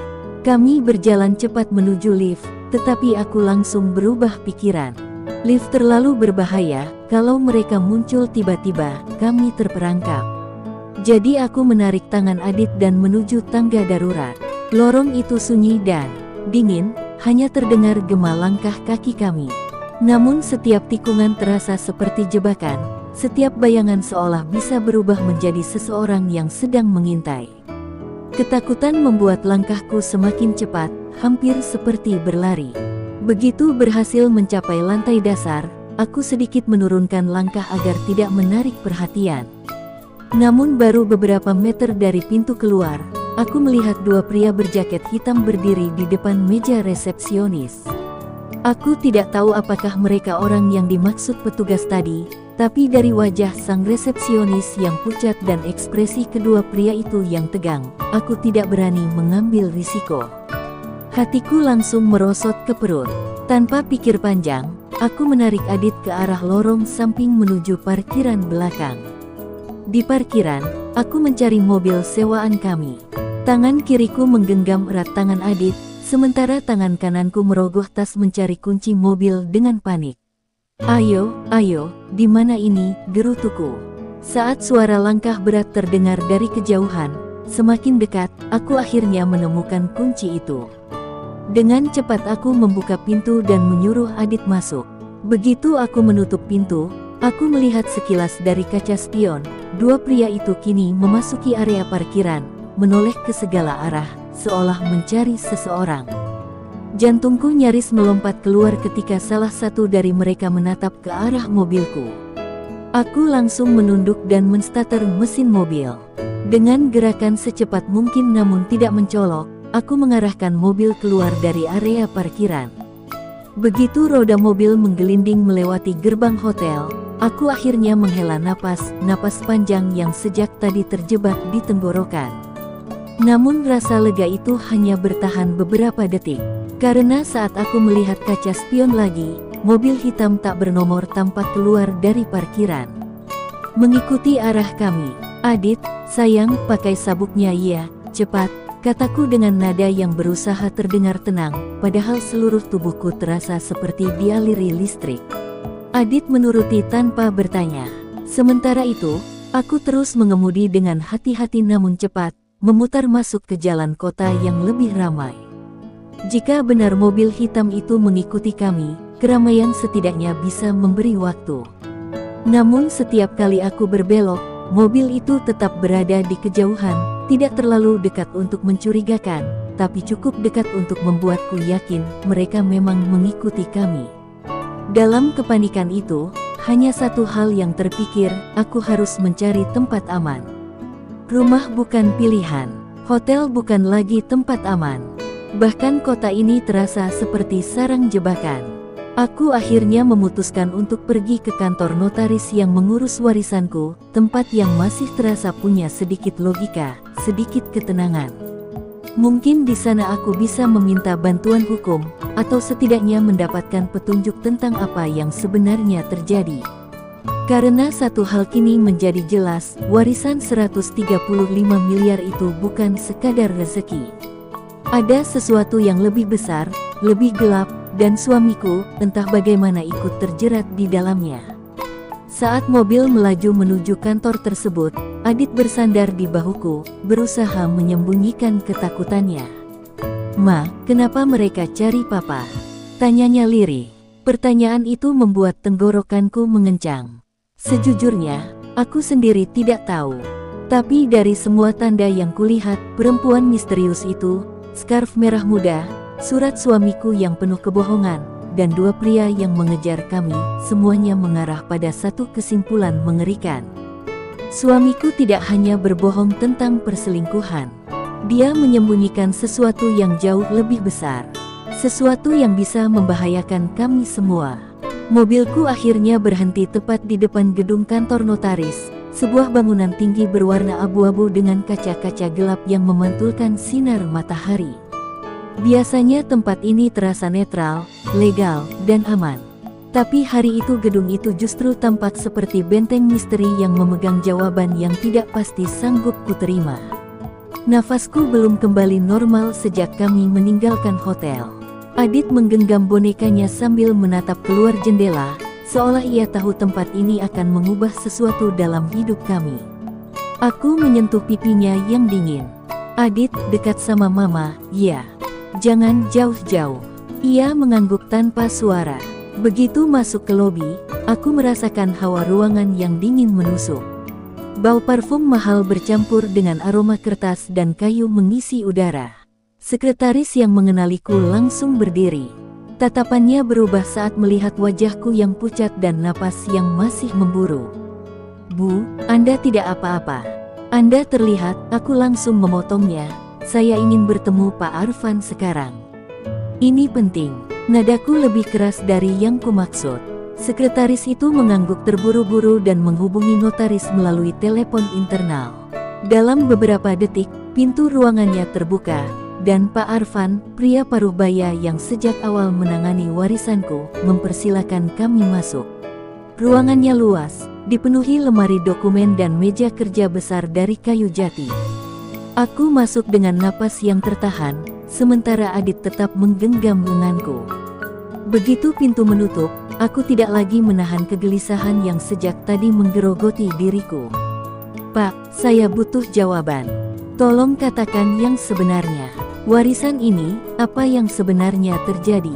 Kami berjalan cepat menuju lift, tetapi aku langsung berubah pikiran. Lift terlalu berbahaya, kalau mereka muncul tiba-tiba, kami terperangkap. Jadi aku menarik tangan Adit dan menuju tangga darurat. Lorong itu sunyi dan dingin, hanya terdengar gema langkah kaki kami. Namun setiap tikungan terasa seperti jebakan, setiap bayangan seolah bisa berubah menjadi seseorang yang sedang mengintai. Ketakutan membuat langkahku semakin cepat, hampir seperti berlari. Begitu berhasil mencapai lantai dasar, aku sedikit menurunkan langkah agar tidak menarik perhatian. Namun baru beberapa meter dari pintu keluar, aku melihat 2 pria berjaket hitam berdiri di depan meja resepsionis. Aku tidak tahu apakah mereka orang yang dimaksud petugas tadi, tapi dari wajah sang resepsionis yang pucat dan ekspresi kedua pria itu yang tegang, aku tidak berani mengambil risiko. Hatiku langsung merosot ke perut. Tanpa pikir panjang, aku menarik Adit ke arah lorong samping menuju parkiran belakang. Di parkiran, aku mencari mobil sewaan kami. Tangan kiriku menggenggam erat tangan Adit, sementara tangan kananku merogoh tas mencari kunci mobil dengan panik. Ayo, di mana ini?" gerutuku. Saat suara langkah berat terdengar dari kejauhan, semakin dekat, aku akhirnya menemukan kunci itu. Dengan cepat aku membuka pintu dan menyuruh Adit masuk. Begitu aku menutup pintu, aku melihat sekilas dari kaca spion, 2 pria itu kini memasuki area parkiran, menoleh ke segala arah, seolah mencari seseorang. Jantungku nyaris melompat keluar ketika salah satu dari mereka menatap ke arah mobilku. Aku langsung menunduk dan menstarter mesin mobil. Dengan gerakan secepat mungkin namun tidak mencolok, aku mengarahkan mobil keluar dari area parkiran. Begitu roda mobil menggelinding melewati gerbang hotel, aku akhirnya menghela napas panjang yang sejak tadi terjebak di tenggorokan. Namun rasa lega itu hanya bertahan beberapa detik. Karena saat aku melihat kaca spion lagi, mobil hitam tak bernomor tampak keluar dari parkiran. Mengikuti arah kami. "Adit, sayang, pakai sabuknya ya, cepat," kataku dengan nada yang berusaha terdengar tenang, padahal seluruh tubuhku terasa seperti dialiri listrik. Adit menuruti tanpa bertanya. Sementara itu, aku terus mengemudi dengan hati-hati namun cepat, memutar masuk ke jalan kota yang lebih ramai. Jika benar mobil hitam itu mengikuti kami, keramaian setidaknya bisa memberi waktu. Namun setiap kali aku berbelok, mobil itu tetap berada di kejauhan, tidak terlalu dekat untuk mencurigakan, tapi cukup dekat untuk membuatku yakin mereka memang mengikuti kami. Dalam kepanikan itu, hanya satu hal yang terpikir, aku harus mencari tempat aman. Rumah bukan pilihan, hotel bukan lagi tempat aman. Bahkan kota ini terasa seperti sarang jebakan. Aku akhirnya memutuskan untuk pergi ke kantor notaris yang mengurus warisanku, tempat yang masih terasa punya sedikit logika, sedikit ketenangan. Mungkin di sana aku bisa meminta bantuan hukum, atau setidaknya mendapatkan petunjuk tentang apa yang sebenarnya terjadi. Karena satu hal kini menjadi jelas, warisan 135 miliar itu bukan sekadar rezeki. Ada sesuatu yang lebih besar, lebih gelap, dan suamiku, entah bagaimana ikut terjerat di dalamnya. Saat mobil melaju menuju kantor tersebut, Adit bersandar di bahuku, berusaha menyembunyikan ketakutannya. "Ma, kenapa mereka cari papa?" tanyanya lirih. Pertanyaan itu membuat tenggorokanku mengencang. Sejujurnya, aku sendiri tidak tahu. Tapi dari semua tanda yang kulihat, perempuan misterius itu, skarf merah muda, surat suamiku yang penuh kebohongan, dan dua pria yang mengejar kami, semuanya mengarah pada satu kesimpulan mengerikan. Suamiku tidak hanya berbohong tentang perselingkuhan. Dia menyembunyikan sesuatu yang jauh lebih besar. Sesuatu yang bisa membahayakan kami semua. Mobilku akhirnya berhenti tepat di depan gedung kantor notaris, sebuah bangunan tinggi berwarna abu-abu dengan kaca-kaca gelap yang memantulkan sinar matahari. Biasanya tempat ini terasa netral, legal, dan aman. Tapi hari itu gedung itu justru tampak seperti benteng misteri yang memegang jawaban yang tidak pasti sanggup kuterima. Nafasku belum kembali normal sejak kami meninggalkan hotel. Adit menggenggam bonekanya sambil menatap keluar jendela, seolah ia tahu tempat ini akan mengubah sesuatu dalam hidup kami. Aku menyentuh pipinya yang dingin. "Adit, dekat sama mama, ya. Jangan jauh-jauh." Ia mengangguk tanpa suara. Begitu masuk ke lobi, aku merasakan hawa ruangan yang dingin menusuk. Bau parfum mahal bercampur dengan aroma kertas dan kayu mengisi udara. Sekretaris yang mengenaliku langsung berdiri. Tatapannya berubah saat melihat wajahku yang pucat dan napas yang masih memburu. "Bu, Anda tidak apa-apa. Anda terlihat," aku langsung memotongnya. "Saya ingin bertemu Pak Arfan sekarang. Ini penting." Nadaku lebih keras dari yang kumaksud. Sekretaris itu mengangguk terburu-buru dan menghubungi notaris melalui telepon internal. Dalam beberapa detik, pintu ruangannya terbuka, dan Pak Arfan, pria paruh baya yang sejak awal menangani warisanku, mempersilakan kami masuk. Ruangannya luas, dipenuhi lemari dokumen dan meja kerja besar dari kayu jati. Aku masuk dengan napas yang tertahan, sementara Adit tetap menggenggam lenganku. Begitu pintu menutup, aku tidak lagi menahan kegelisahan yang sejak tadi menggerogoti diriku. "Pak, saya butuh jawaban. Tolong katakan yang sebenarnya. Warisan ini, apa yang sebenarnya terjadi?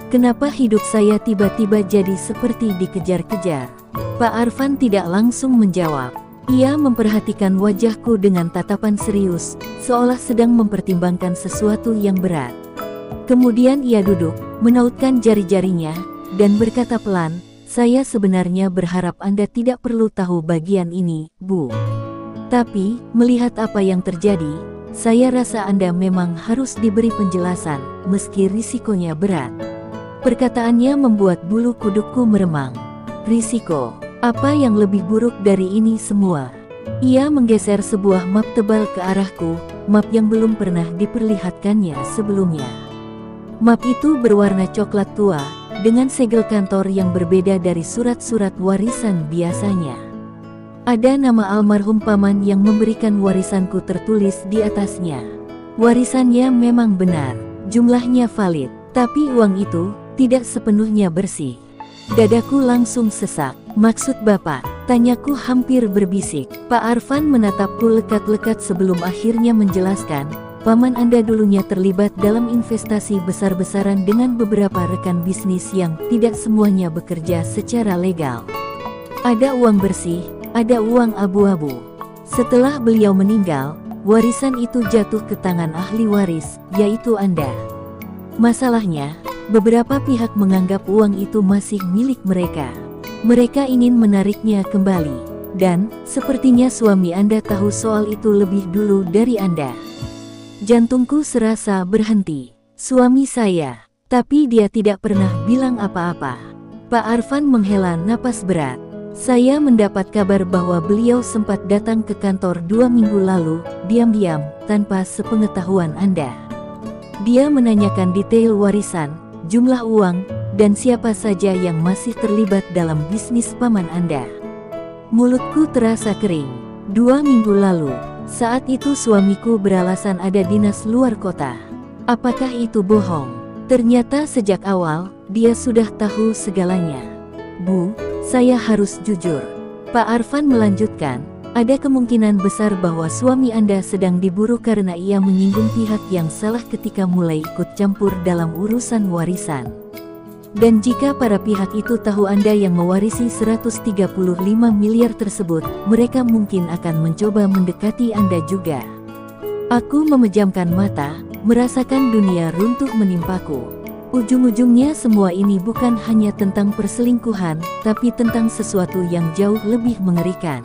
Kenapa hidup saya tiba-tiba jadi seperti dikejar-kejar?" Pak Arfan tidak langsung menjawab. Ia memperhatikan wajahku dengan tatapan serius, seolah sedang mempertimbangkan sesuatu yang berat. Kemudian ia duduk, menautkan jari-jarinya, dan berkata pelan, "Saya sebenarnya berharap Anda tidak perlu tahu bagian ini, Bu. Tapi, melihat apa yang terjadi, saya rasa Anda memang harus diberi penjelasan, meski risikonya berat." Perkataannya membuat bulu kudukku meremang. Risiko? Apa yang lebih buruk dari ini semua? Ia menggeser sebuah map tebal ke arahku, map yang belum pernah diperlihatkannya sebelumnya. Map itu berwarna coklat tua, dengan segel kantor yang berbeda dari surat-surat warisan biasanya. Ada nama almarhum paman yang memberikan warisanku tertulis di atasnya. Warisannya memang benar, jumlahnya valid, tapi uang itu tidak sepenuhnya bersih. Dadaku langsung sesak. "Maksud Bapak, Tanyaku hampir berbisik. Pak Arfan menatapku lekat-lekat sebelum akhirnya menjelaskan, paman Anda dulunya terlibat dalam investasi besar-besaran dengan beberapa rekan bisnis yang tidak semuanya bekerja secara legal. Ada uang bersih, ada uang abu-abu. Setelah beliau meninggal, warisan itu jatuh ke tangan ahli waris, yaitu Anda. Masalahnya, beberapa pihak menganggap uang itu masih milik mereka. Mereka ingin menariknya kembali, dan sepertinya suami Anda tahu soal itu lebih dulu dari Anda. Jantungku serasa berhenti. Suami saya, tapi dia tidak pernah bilang apa-apa. Pak Arfan menghela napas berat. Saya mendapat kabar bahwa beliau sempat datang ke kantor 2 minggu lalu, diam-diam, tanpa sepengetahuan Anda. Dia menanyakan detail warisan, jumlah uang, dan siapa saja yang masih terlibat dalam bisnis paman Anda. Mulutku terasa kering. 2 minggu lalu, saat itu suamiku beralasan ada dinas luar kota. Apakah itu bohong? Ternyata sejak awal, dia sudah tahu segalanya. Bu, saya harus jujur. Pak Arfan melanjutkan, ada kemungkinan besar bahwa suami Anda sedang diburu karena ia menyinggung pihak yang salah ketika mulai ikut campur dalam urusan warisan. Dan jika para pihak itu tahu Anda yang mewarisi 135 miliar tersebut, mereka mungkin akan mencoba mendekati Anda juga. Aku memejamkan mata, merasakan dunia runtuh menimpaku. Ujung-ujungnya semua ini bukan hanya tentang perselingkuhan, tapi tentang sesuatu yang jauh lebih mengerikan.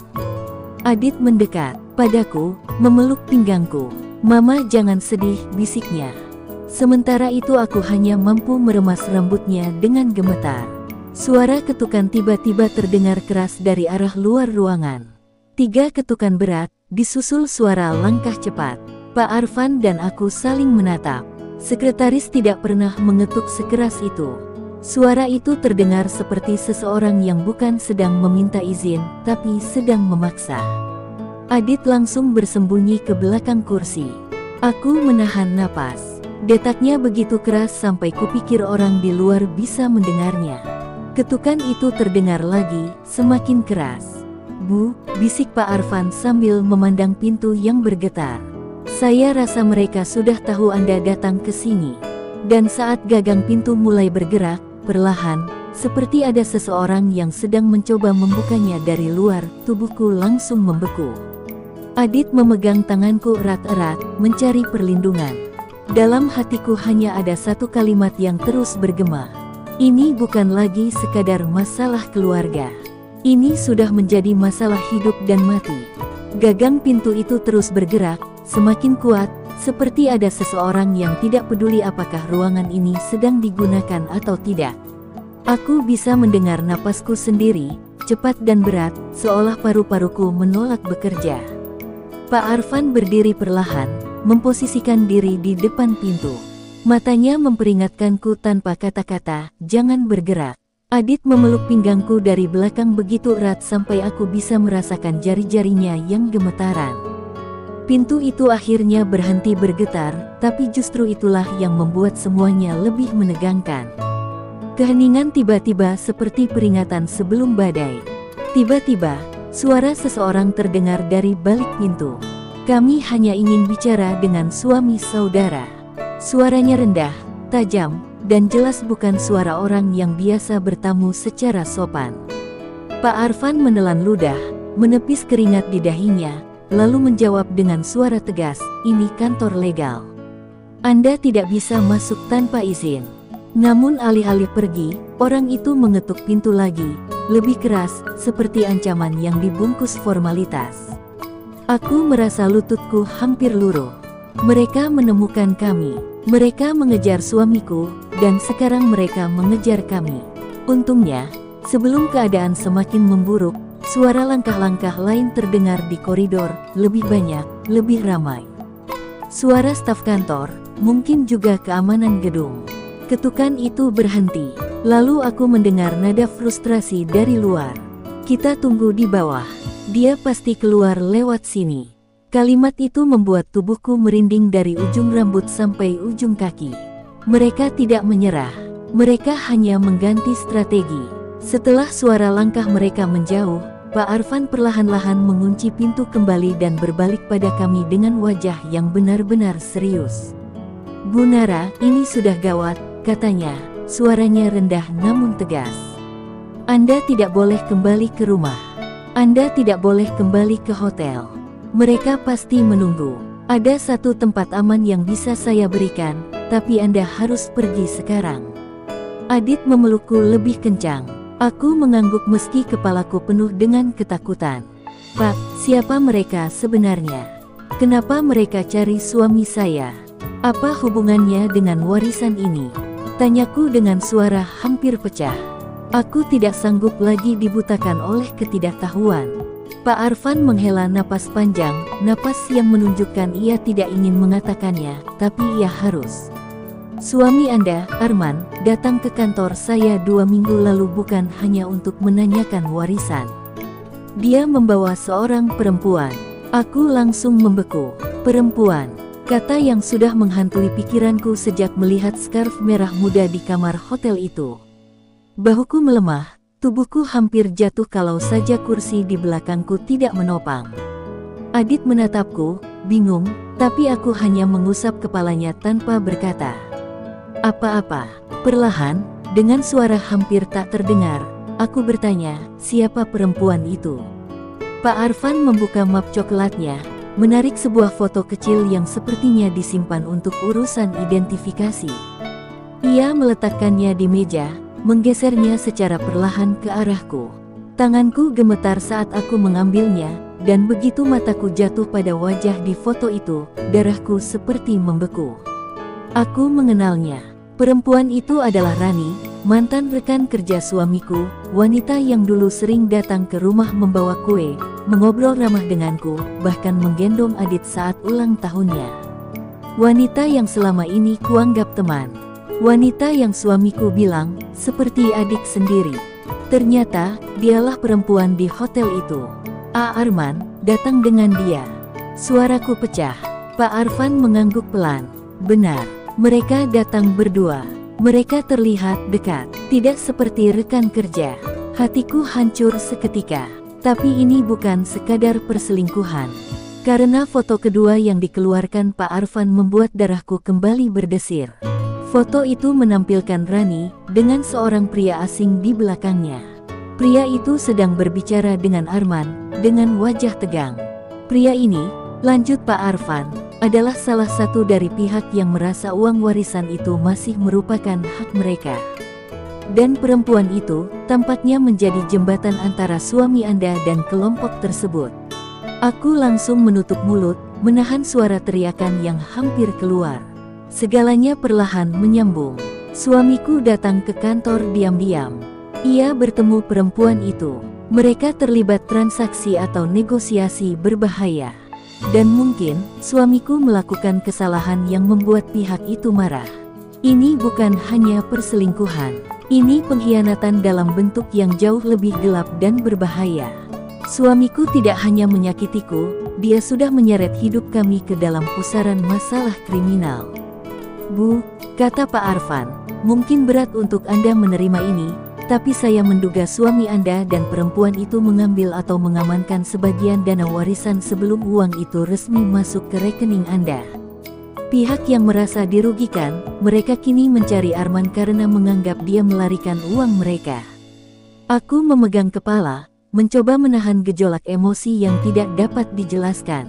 Adit mendekat padaku, memeluk pinggangku. Mama jangan sedih, bisiknya. Sementara itu aku hanya mampu meremas rambutnya dengan gemetar. Suara ketukan tiba-tiba terdengar keras dari arah luar ruangan. 3 ketukan berat, disusul suara langkah cepat. Pak Arfan dan aku saling menatap. Sekretaris tidak pernah mengetuk sekeras itu. Suara itu terdengar seperti seseorang yang bukan sedang meminta izin, tapi sedang memaksa. Adit langsung bersembunyi ke belakang kursi. Aku menahan napas. Detaknya begitu keras sampai kupikir orang di luar bisa mendengarnya. Ketukan itu terdengar lagi, semakin keras. Bu, bisik Pak Arfan sambil memandang pintu yang bergetar. Saya rasa mereka sudah tahu Anda datang ke sini. Dan saat gagang pintu mulai bergerak, perlahan, seperti ada seseorang yang sedang mencoba membukanya dari luar, tubuhku langsung membeku. Adit memegang tanganku erat-erat, mencari perlindungan. Dalam hatiku hanya ada satu kalimat yang terus bergema. Ini bukan lagi sekadar masalah keluarga. Ini sudah menjadi masalah hidup dan mati. Gagang pintu itu terus bergerak, semakin kuat, seperti ada seseorang yang tidak peduli apakah ruangan ini sedang digunakan atau tidak. Aku bisa mendengar napasku sendiri, cepat dan berat, seolah paru-paruku menolak bekerja. Pak Arfan berdiri perlahan, memposisikan diri di depan pintu. Matanya memperingatkanku tanpa kata-kata, jangan bergerak. Adit memeluk pinggangku dari belakang begitu erat sampai aku bisa merasakan jari-jarinya yang gemetaran. Pintu itu akhirnya berhenti bergetar, tapi justru itulah yang membuat semuanya lebih menegangkan. Keheningan tiba-tiba seperti peringatan sebelum badai. Tiba-tiba, suara seseorang terdengar dari balik pintu. Kami hanya ingin bicara dengan suami saudara. Suaranya rendah, tajam, dan jelas bukan suara orang yang biasa bertamu secara sopan. Pak Arfan menelan ludah, menepis keringat di dahinya, lalu menjawab dengan suara tegas, ini kantor legal. Anda tidak bisa masuk tanpa izin. Namun alih-alih pergi, orang itu mengetuk pintu lagi, lebih keras, seperti ancaman yang dibungkus formalitas. Aku merasa lututku hampir luruh. Mereka menemukan kami. Mereka mengejar suamiku, dan sekarang mereka mengejar kami. Untungnya, sebelum keadaan semakin memburuk, suara langkah-langkah lain terdengar di koridor, lebih banyak, lebih ramai. Suara staf kantor, mungkin juga keamanan gedung. Ketukan itu berhenti. Lalu aku mendengar nada frustrasi dari luar. Kita tunggu di bawah. Dia pasti keluar lewat sini. Kalimat itu membuat tubuhku merinding dari ujung rambut sampai ujung kaki. Mereka tidak menyerah. Mereka hanya mengganti strategi. Setelah suara langkah mereka menjauh, Pak Arfan perlahan-lahan mengunci pintu kembali dan berbalik pada kami dengan wajah yang benar-benar serius. "Bu Nara, ini sudah gawat," katanya, suaranya rendah namun tegas. "Anda tidak boleh kembali ke rumah. Anda tidak boleh kembali ke hotel. Mereka pasti menunggu. Ada satu tempat aman yang bisa saya berikan, tapi Anda harus pergi sekarang." Adit memelukku lebih kencang. Aku mengangguk meski kepalaku penuh dengan ketakutan. "Pak, siapa mereka sebenarnya? Kenapa mereka cari suami saya? Apa hubungannya dengan warisan ini?" tanyaku dengan suara hampir pecah. Aku tidak sanggup lagi dibutakan oleh ketidaktahuan. Pak Arfan menghela napas panjang, napas yang menunjukkan ia tidak ingin mengatakannya, tapi ia harus. "Suami Anda, Arman, datang ke kantor saya 2 minggu lalu bukan hanya untuk menanyakan warisan. Dia membawa seorang perempuan." Aku langsung membeku. "Perempuan?" Kata yang sudah menghantui pikiranku sejak melihat scarf merah muda di kamar hotel itu. Bahuku melemah, tubuhku hampir jatuh kalau saja kursi di belakangku tidak menopang. Adit menatapku, bingung, tapi aku hanya mengusap kepalanya tanpa berkata apa-apa. Perlahan, dengan suara hampir tak terdengar, aku bertanya, "Siapa perempuan itu?" Pak Arfan membuka map coklatnya, menarik sebuah foto kecil yang sepertinya disimpan untuk urusan identifikasi. Ia meletakkannya di meja, menggesernya secara perlahan ke arahku. Tanganku gemetar saat aku mengambilnya, dan begitu mataku jatuh pada wajah di foto itu, darahku seperti membeku. Aku mengenalnya. Perempuan itu adalah Rani, mantan rekan kerja suamiku, wanita yang dulu sering datang ke rumah membawa kue, mengobrol ramah denganku, bahkan menggendong Adit saat ulang tahunnya. Wanita yang selama ini kuanggap teman. Wanita yang suamiku bilang, seperti adik sendiri. Ternyata, dialah perempuan di hotel itu. Arman, datang dengan dia. Suaraku pecah. Pak Arfan mengangguk pelan. Benar. Mereka datang berdua. Mereka terlihat dekat, tidak seperti rekan kerja. Hatiku hancur seketika. Tapi ini bukan sekadar perselingkuhan. Karena foto kedua yang dikeluarkan Pak Arfan membuat darahku kembali berdesir. Foto itu menampilkan Rani dengan seorang pria asing di belakangnya. Pria itu sedang berbicara dengan Arman, dengan wajah tegang. Pria ini, lanjut Pak Arfan, adalah salah satu dari pihak yang merasa uang warisan itu masih merupakan hak mereka. Dan perempuan itu tampaknya menjadi jembatan antara suami Anda dan kelompok tersebut. Aku langsung menutup mulut, menahan suara teriakan yang hampir keluar. Segalanya perlahan menyambung. Suamiku datang ke kantor diam-diam. Ia bertemu perempuan itu. Mereka terlibat transaksi atau negosiasi berbahaya. Dan mungkin, suamiku melakukan kesalahan yang membuat pihak itu marah. Ini bukan hanya perselingkuhan. Ini pengkhianatan dalam bentuk yang jauh lebih gelap dan berbahaya. Suamiku tidak hanya menyakitiku, dia sudah menyeret hidup kami ke dalam pusaran masalah kriminal. "Bu," kata Pak Arfan, "mungkin berat untuk Anda menerima ini, tapi saya menduga suami Anda dan perempuan itu mengambil atau mengamankan sebagian dana warisan sebelum uang itu resmi masuk ke rekening Anda. Pihak yang merasa dirugikan, mereka kini mencari Arman karena menganggap dia melarikan uang mereka." Aku memegang kepala, mencoba menahan gejolak emosi yang tidak dapat dijelaskan.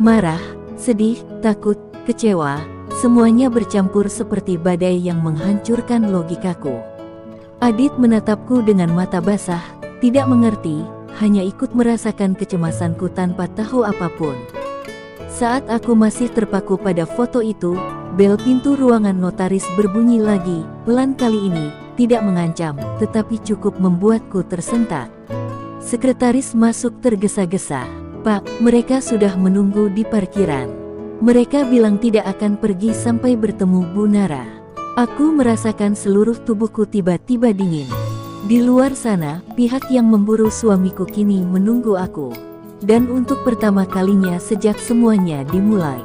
Marah, sedih, takut, kecewa, semuanya bercampur seperti badai yang menghancurkan logikaku. Adit menatapku dengan mata basah, tidak mengerti, hanya ikut merasakan kecemasanku tanpa tahu apapun. Saat aku masih terpaku pada foto itu, bel pintu ruangan notaris berbunyi lagi, pelan kali ini, tidak mengancam, tetapi cukup membuatku tersentak. Sekretaris masuk tergesa-gesa. "Pak, mereka sudah menunggu di parkiran. Mereka bilang tidak akan pergi sampai bertemu Bu Nara." Aku merasakan seluruh tubuhku tiba-tiba dingin. Di luar sana, pihak yang memburu suamiku kini menunggu aku. Dan untuk pertama kalinya sejak semuanya dimulai,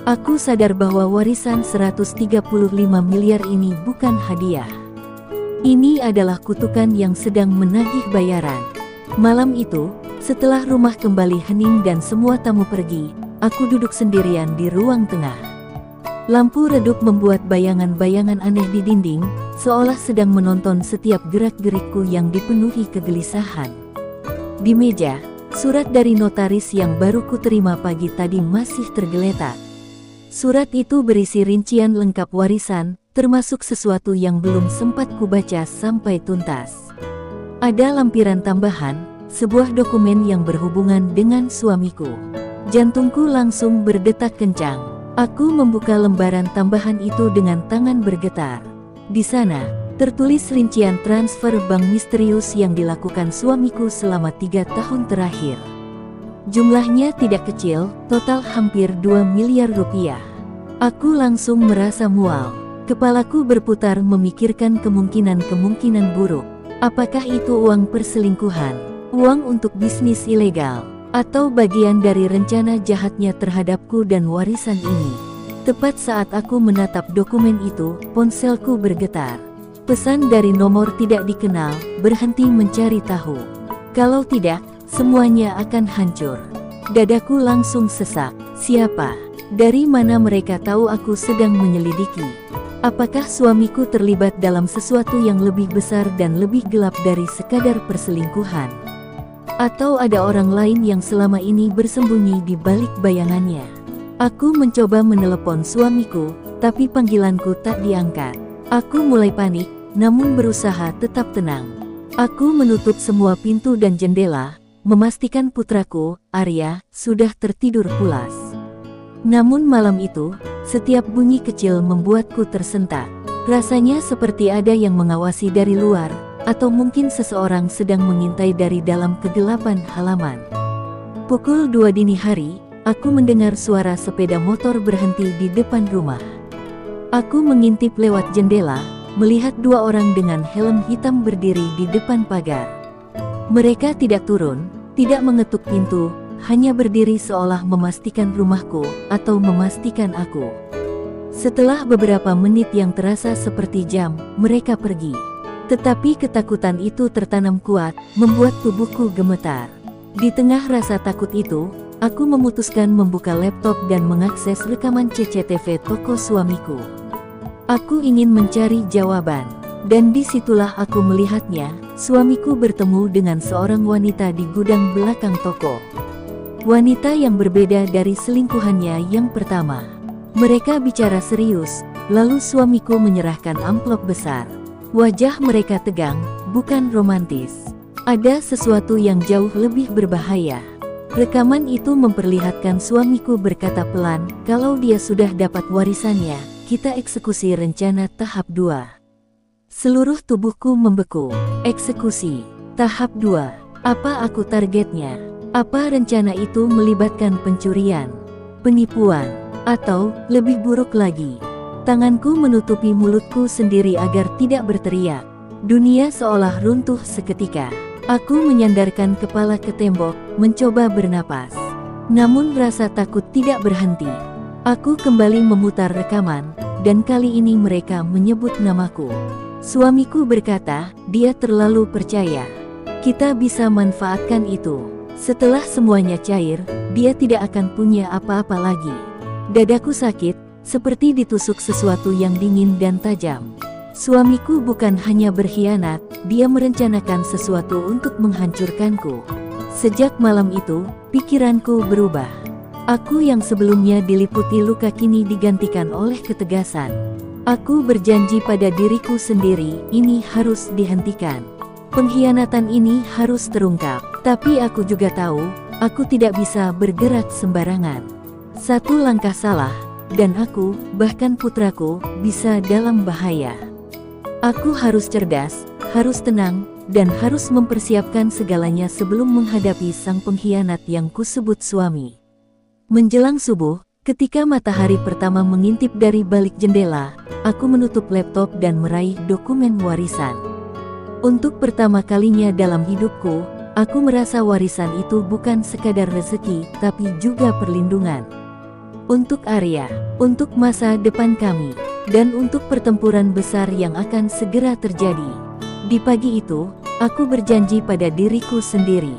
aku sadar bahwa warisan 135 miliar ini bukan hadiah. Ini adalah kutukan yang sedang menagih bayaran. Malam itu, setelah rumah kembali hening dan semua tamu pergi, aku duduk sendirian di ruang tengah. Lampu redup membuat bayangan-bayangan aneh di dinding, seolah sedang menonton setiap gerak-gerikku yang dipenuhi kegelisahan. Di meja, surat dari notaris yang baru kuterima pagi tadi masih tergeletak. Surat itu berisi rincian lengkap warisan, termasuk sesuatu yang belum sempat kubaca sampai tuntas. Ada lampiran tambahan, sebuah dokumen yang berhubungan dengan suamiku. Jantungku langsung berdetak kencang. Aku membuka lembaran tambahan itu dengan tangan bergetar. Di sana, tertulis rincian transfer bank misterius yang dilakukan suamiku selama 3 tahun terakhir. Jumlahnya tidak kecil, total hampir 2 miliar rupiah. Aku langsung merasa mual. Kepalaku berputar memikirkan kemungkinan-kemungkinan buruk. Apakah itu uang perselingkuhan, uang untuk bisnis ilegal, atau bagian dari rencana jahatnya terhadapku dan warisan ini? Tepat saat aku menatap dokumen itu, ponselku bergetar. Pesan dari nomor tidak dikenal, berhenti mencari tahu. Kalau tidak, semuanya akan hancur. Dadaku langsung sesak. Siapa? Dari mana mereka tahu aku sedang menyelidiki? Apakah suamiku terlibat dalam sesuatu yang lebih besar dan lebih gelap dari sekadar perselingkuhan? Atau ada orang lain yang selama ini bersembunyi di balik bayangannya? Aku mencoba menelepon suamiku, tapi panggilanku tak diangkat. Aku mulai panik, namun berusaha tetap tenang. Aku menutup semua pintu dan jendela, memastikan putraku, Arya, sudah tertidur pulas. Namun malam itu, setiap bunyi kecil membuatku tersentak. Rasanya seperti ada yang mengawasi dari luar, atau mungkin seseorang sedang mengintai dari dalam kegelapan halaman. Pukul 2 dini hari, aku mendengar suara sepeda motor berhenti di depan rumah. Aku mengintip lewat jendela, melihat 2 orang dengan helm hitam berdiri di depan pagar. Mereka tidak turun, tidak mengetuk pintu, hanya berdiri seolah memastikan rumahku, atau memastikan aku. Setelah beberapa menit yang terasa seperti jam, mereka pergi. Tetapi ketakutan itu tertanam kuat, membuat tubuhku gemetar. Di tengah rasa takut itu, aku memutuskan membuka laptop dan mengakses rekaman CCTV toko suamiku. Aku ingin mencari jawaban, dan disitulah aku melihatnya. Suamiku bertemu dengan seorang wanita di gudang belakang toko. Wanita yang berbeda dari selingkuhannya yang pertama. Mereka bicara serius, lalu suamiku menyerahkan amplop besar. Wajah mereka tegang, bukan romantis. Ada sesuatu yang jauh lebih berbahaya. Rekaman itu memperlihatkan suamiku berkata pelan, kalau dia sudah dapat warisannya, kita eksekusi rencana tahap 2. Seluruh tubuhku membeku. Eksekusi. Tahap 2. Apa aku targetnya? Apa rencana itu melibatkan pencurian, penipuan, atau lebih buruk lagi? Tanganku menutupi mulutku sendiri agar tidak berteriak. Dunia seolah runtuh seketika. Aku menyandarkan kepala ke tembok, mencoba bernapas. Namun rasa takut tidak berhenti. Aku kembali memutar rekaman, dan kali ini mereka menyebut namaku. Suamiku berkata, dia terlalu percaya. Kita bisa manfaatkan itu. Setelah semuanya cair, dia tidak akan punya apa-apa lagi. Dadaku sakit, seperti ditusuk sesuatu yang dingin dan tajam. Suamiku bukan hanya berkhianat, dia merencanakan sesuatu untuk menghancurkanku. Sejak malam itu, pikiranku berubah. Aku yang sebelumnya diliputi luka kini digantikan oleh ketegasan. Aku berjanji pada diriku sendiri, ini harus dihentikan. Pengkhianatan ini harus terungkap. Tapi aku juga tahu, aku tidak bisa bergerak sembarangan. Satu langkah salah, dan aku, bahkan putraku, bisa dalam bahaya. Aku harus cerdas, harus tenang, dan harus mempersiapkan segalanya sebelum menghadapi sang pengkhianat yang kusebut suami. Menjelang subuh, ketika matahari pertama mengintip dari balik jendela, aku menutup laptop dan meraih dokumen warisan. Untuk pertama kalinya dalam hidupku, aku merasa warisan itu bukan sekadar rezeki, tapi juga perlindungan. Untuk Arya, untuk masa depan kami, dan untuk pertempuran besar yang akan segera terjadi. Di pagi itu, Aku berjanji pada diriku sendiri.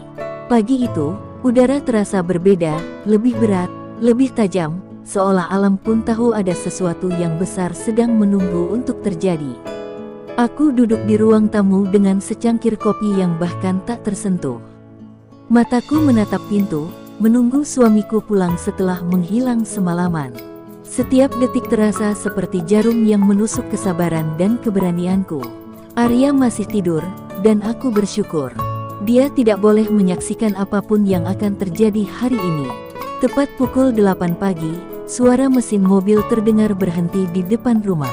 Pagi itu, udara terasa berbeda, lebih berat, lebih tajam, seolah alam pun tahu ada sesuatu yang besar sedang menunggu untuk terjadi. Aku duduk di ruang tamu dengan secangkir kopi yang bahkan tak tersentuh. Mataku menatap pintu, menunggu suamiku pulang setelah menghilang semalaman. Setiap detik terasa seperti jarum yang menusuk kesabaran dan keberanianku. Arya masih tidur, dan aku bersyukur. Dia tidak boleh menyaksikan apapun yang akan terjadi hari ini. Tepat pukul 8 pagi, suara mesin mobil terdengar berhenti di depan rumah.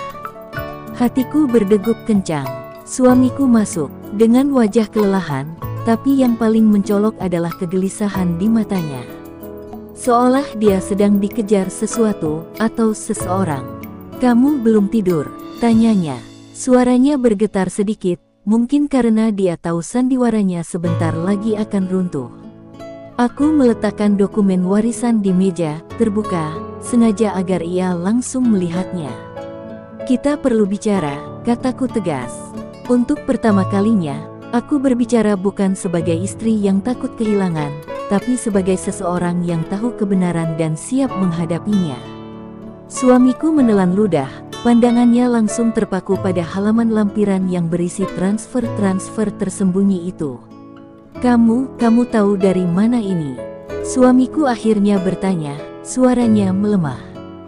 Hatiku berdegup kencang. Suamiku masuk, dengan wajah kelelahan, tapi yang paling mencolok adalah kegelisahan di matanya. Seolah dia sedang dikejar sesuatu, atau seseorang. "Kamu belum tidur?" tanyanya. Suaranya bergetar sedikit, mungkin karena dia tahu sandiwaranya sebentar lagi akan runtuh. Aku meletakkan dokumen warisan di meja, terbuka, sengaja agar ia langsung melihatnya. "Kita perlu bicara," kataku tegas. Untuk pertama kalinya, aku berbicara bukan sebagai istri yang takut kehilangan, tapi sebagai seseorang yang tahu kebenaran dan siap menghadapinya. Suamiku menelan ludah, pandangannya langsung terpaku pada halaman lampiran yang berisi transfer tersembunyi itu. Kamu tahu dari mana ini?" Suamiku akhirnya bertanya, suaranya melemah.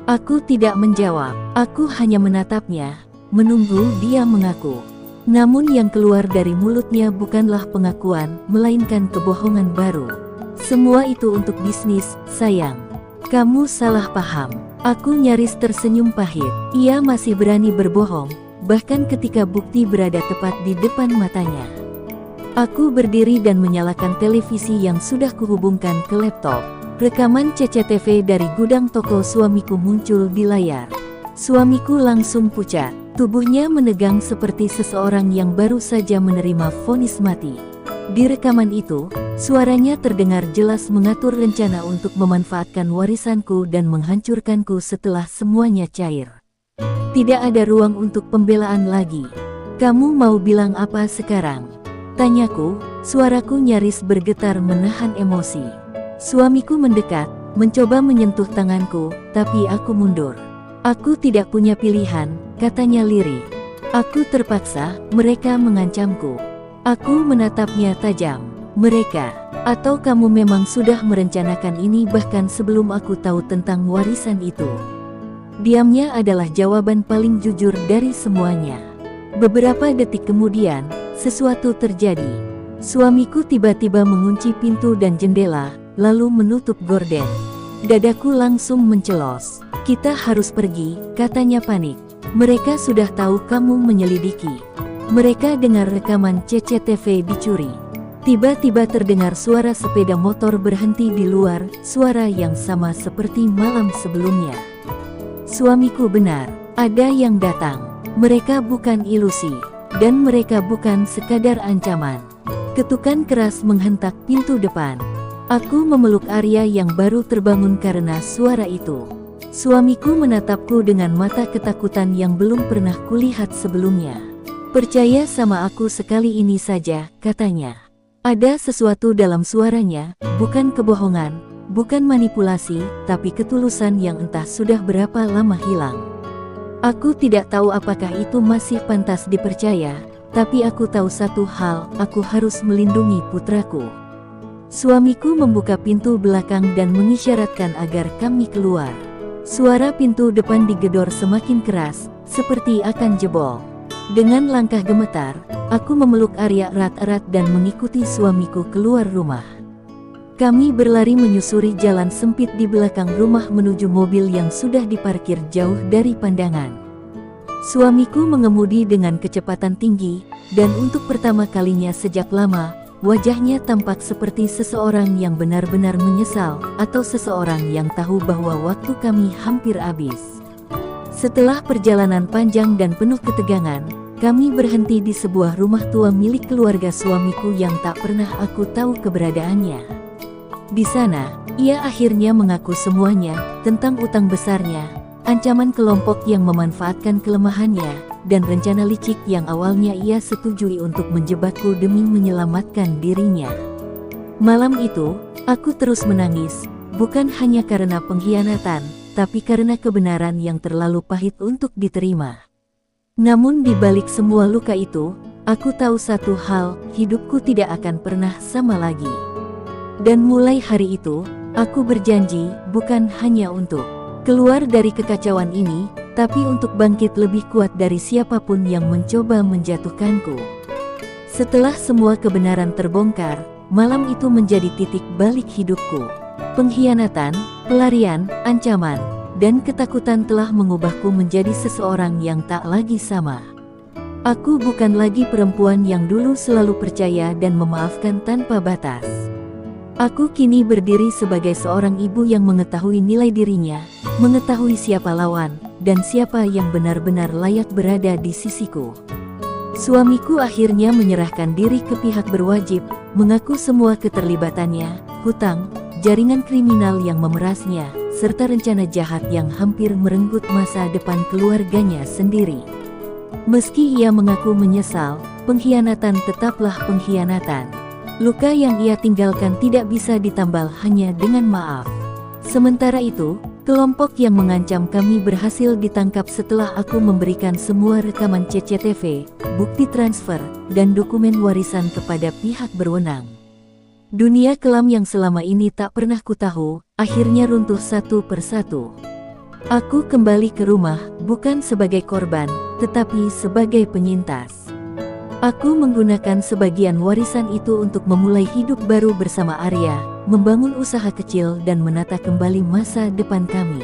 Aku tidak menjawab, aku hanya menatapnya, menunggu dia mengaku. Namun yang keluar dari mulutnya bukanlah pengakuan, melainkan kebohongan baru. "Semua itu untuk bisnis, sayang. Kamu salah paham." Aku nyaris tersenyum pahit. Ia masih berani berbohong, bahkan ketika bukti berada tepat di depan matanya. Aku berdiri dan menyalakan televisi yang sudah kuhubungkan ke laptop. Rekaman CCTV dari gudang toko suamiku muncul di layar. Suamiku langsung pucat. Tubuhnya menegang seperti seseorang yang baru saja menerima vonis mati. Di rekaman itu, suaranya terdengar jelas mengatur rencana untuk memanfaatkan warisanku dan menghancurkanku setelah semuanya cair. Tidak ada ruang untuk pembelaan lagi. "Kamu mau bilang apa sekarang?" tanyaku, suaraku nyaris bergetar menahan emosi. Suamiku mendekat, mencoba menyentuh tanganku, tapi aku mundur. "Aku tidak punya pilihan," katanya lirih. "Aku terpaksa, mereka mengancamku." Aku menatapnya tajam. "Mereka? Atau kamu memang sudah merencanakan ini bahkan sebelum aku tahu tentang warisan itu?" Diamnya adalah jawaban paling jujur dari semuanya. Beberapa detik kemudian, sesuatu terjadi. Suamiku tiba-tiba mengunci pintu dan jendela, lalu menutup gorden. Dadaku langsung mencelos. "Kita harus pergi," katanya panik. "Mereka sudah tahu kamu menyelidiki. Mereka dengar rekaman CCTV dicuri." Tiba-tiba terdengar suara sepeda motor berhenti di luar, suara yang sama seperti malam sebelumnya. Suamiku benar, ada yang datang. Mereka bukan ilusi, dan mereka bukan sekadar ancaman. Ketukan keras menghentak pintu depan. Aku memeluk Arya yang baru terbangun karena suara itu. Suamiku menatapku dengan mata ketakutan yang belum pernah kulihat sebelumnya. "Percaya sama aku sekali ini saja," katanya. Ada sesuatu dalam suaranya, bukan kebohongan, bukan manipulasi, tapi ketulusan yang entah sudah berapa lama hilang. Aku tidak tahu apakah itu masih pantas dipercaya, tapi aku tahu satu hal, aku harus melindungi putraku. Suamiku membuka pintu belakang dan mengisyaratkan agar kami keluar. Suara pintu depan digedor semakin keras, seperti akan jebol. Dengan langkah gemetar, aku memeluk Arya erat-erat dan mengikuti suamiku keluar rumah. Kami berlari menyusuri jalan sempit di belakang rumah menuju mobil yang sudah diparkir jauh dari pandangan. Suamiku mengemudi dengan kecepatan tinggi, dan untuk pertama kalinya sejak lama, wajahnya tampak seperti seseorang yang benar-benar menyesal, atau seseorang yang tahu bahwa waktu kami hampir habis. Setelah perjalanan panjang dan penuh ketegangan, kami berhenti di sebuah rumah tua milik keluarga suamiku yang tak pernah aku tahu keberadaannya. Di sana, ia akhirnya mengaku semuanya, tentang utang besarnya, ancaman kelompok yang memanfaatkan kelemahannya, dan rencana licik yang awalnya ia setujui untuk menjebakku demi menyelamatkan dirinya. Malam itu, aku terus menangis, bukan hanya karena pengkhianatan, tapi karena kebenaran yang terlalu pahit untuk diterima. Namun di balik semua luka itu, aku tahu satu hal, hidupku tidak akan pernah sama lagi. Dan mulai hari itu, aku berjanji bukan hanya untuk keluar dari kekacauan ini, tapi untuk bangkit lebih kuat dari siapapun yang mencoba menjatuhkanku. Setelah semua kebenaran terbongkar, malam itu menjadi titik balik hidupku. Pengkhianatan, pelarian, ancaman, dan ketakutan telah mengubahku menjadi seseorang yang tak lagi sama. Aku bukan lagi perempuan yang dulu selalu percaya dan memaafkan tanpa batas. Aku kini berdiri sebagai seorang ibu yang mengetahui nilai dirinya, mengetahui siapa lawan, dan siapa yang benar-benar layak berada di sisiku. Suamiku akhirnya menyerahkan diri ke pihak berwajib, mengaku semua keterlibatannya, hutang, jaringan kriminal yang memerasnya, serta rencana jahat yang hampir merenggut masa depan keluarganya sendiri. Meski ia mengaku menyesal, pengkhianatan tetaplah pengkhianatan. Luka yang ia tinggalkan tidak bisa ditambal hanya dengan maaf. Sementara itu, kelompok yang mengancam kami berhasil ditangkap setelah aku memberikan semua rekaman CCTV, bukti transfer, dan dokumen warisan kepada pihak berwenang. Dunia kelam yang selama ini tak pernah kutahu, akhirnya runtuh satu persatu. Aku kembali ke rumah, bukan sebagai korban, tetapi sebagai penyintas. Aku menggunakan sebagian warisan itu untuk memulai hidup baru bersama Arya, membangun usaha kecil dan menata kembali masa depan kami.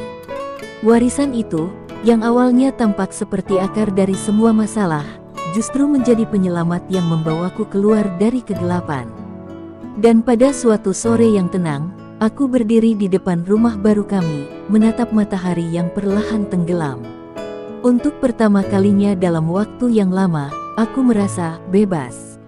Warisan itu, yang awalnya tampak seperti akar dari semua masalah, justru menjadi penyelamat yang membawaku keluar dari kegelapan. Dan pada suatu sore yang tenang, aku berdiri di depan rumah baru kami, menatap matahari yang perlahan tenggelam. Untuk pertama kalinya dalam waktu yang lama, aku merasa bebas.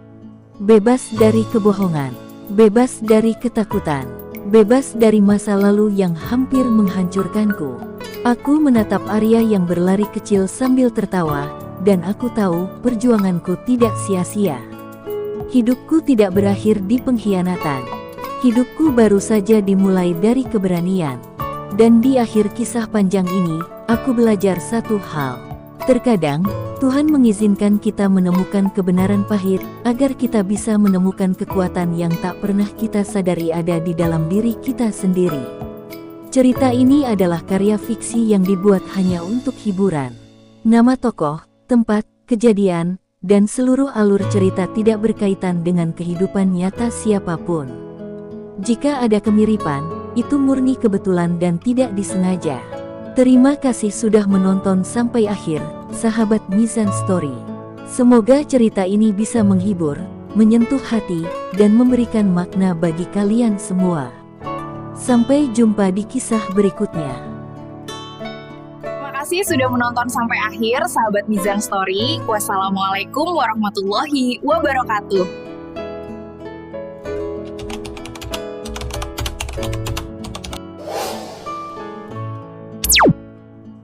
Bebas dari kebohongan, bebas dari ketakutan, bebas dari masa lalu yang hampir menghancurkanku. Aku menatap Arya yang berlari kecil sambil tertawa, dan aku tahu perjuanganku tidak sia-sia. Hidupku tidak berakhir di pengkhianatan. Hidupku baru saja dimulai dari keberanian. Dan di akhir kisah panjang ini, aku belajar satu hal. Terkadang, Tuhan mengizinkan kita menemukan kebenaran pahit, agar kita bisa menemukan kekuatan yang tak pernah kita sadari ada di dalam diri kita sendiri. Cerita ini adalah karya fiksi yang dibuat hanya untuk hiburan. Nama tokoh, tempat, kejadian, dan seluruh alur cerita tidak berkaitan dengan kehidupan nyata siapapun. Jika ada kemiripan, itu murni kebetulan dan tidak disengaja. Terima kasih sudah menonton sampai akhir, sahabat Mizan Story. Semoga cerita ini bisa menghibur, menyentuh hati, dan memberikan makna bagi kalian semua. Sampai jumpa di kisah berikutnya. Terima kasih sudah menonton sampai akhir, sahabat Mizan Story. Wassalamualaikum warahmatullahi wabarakatuh.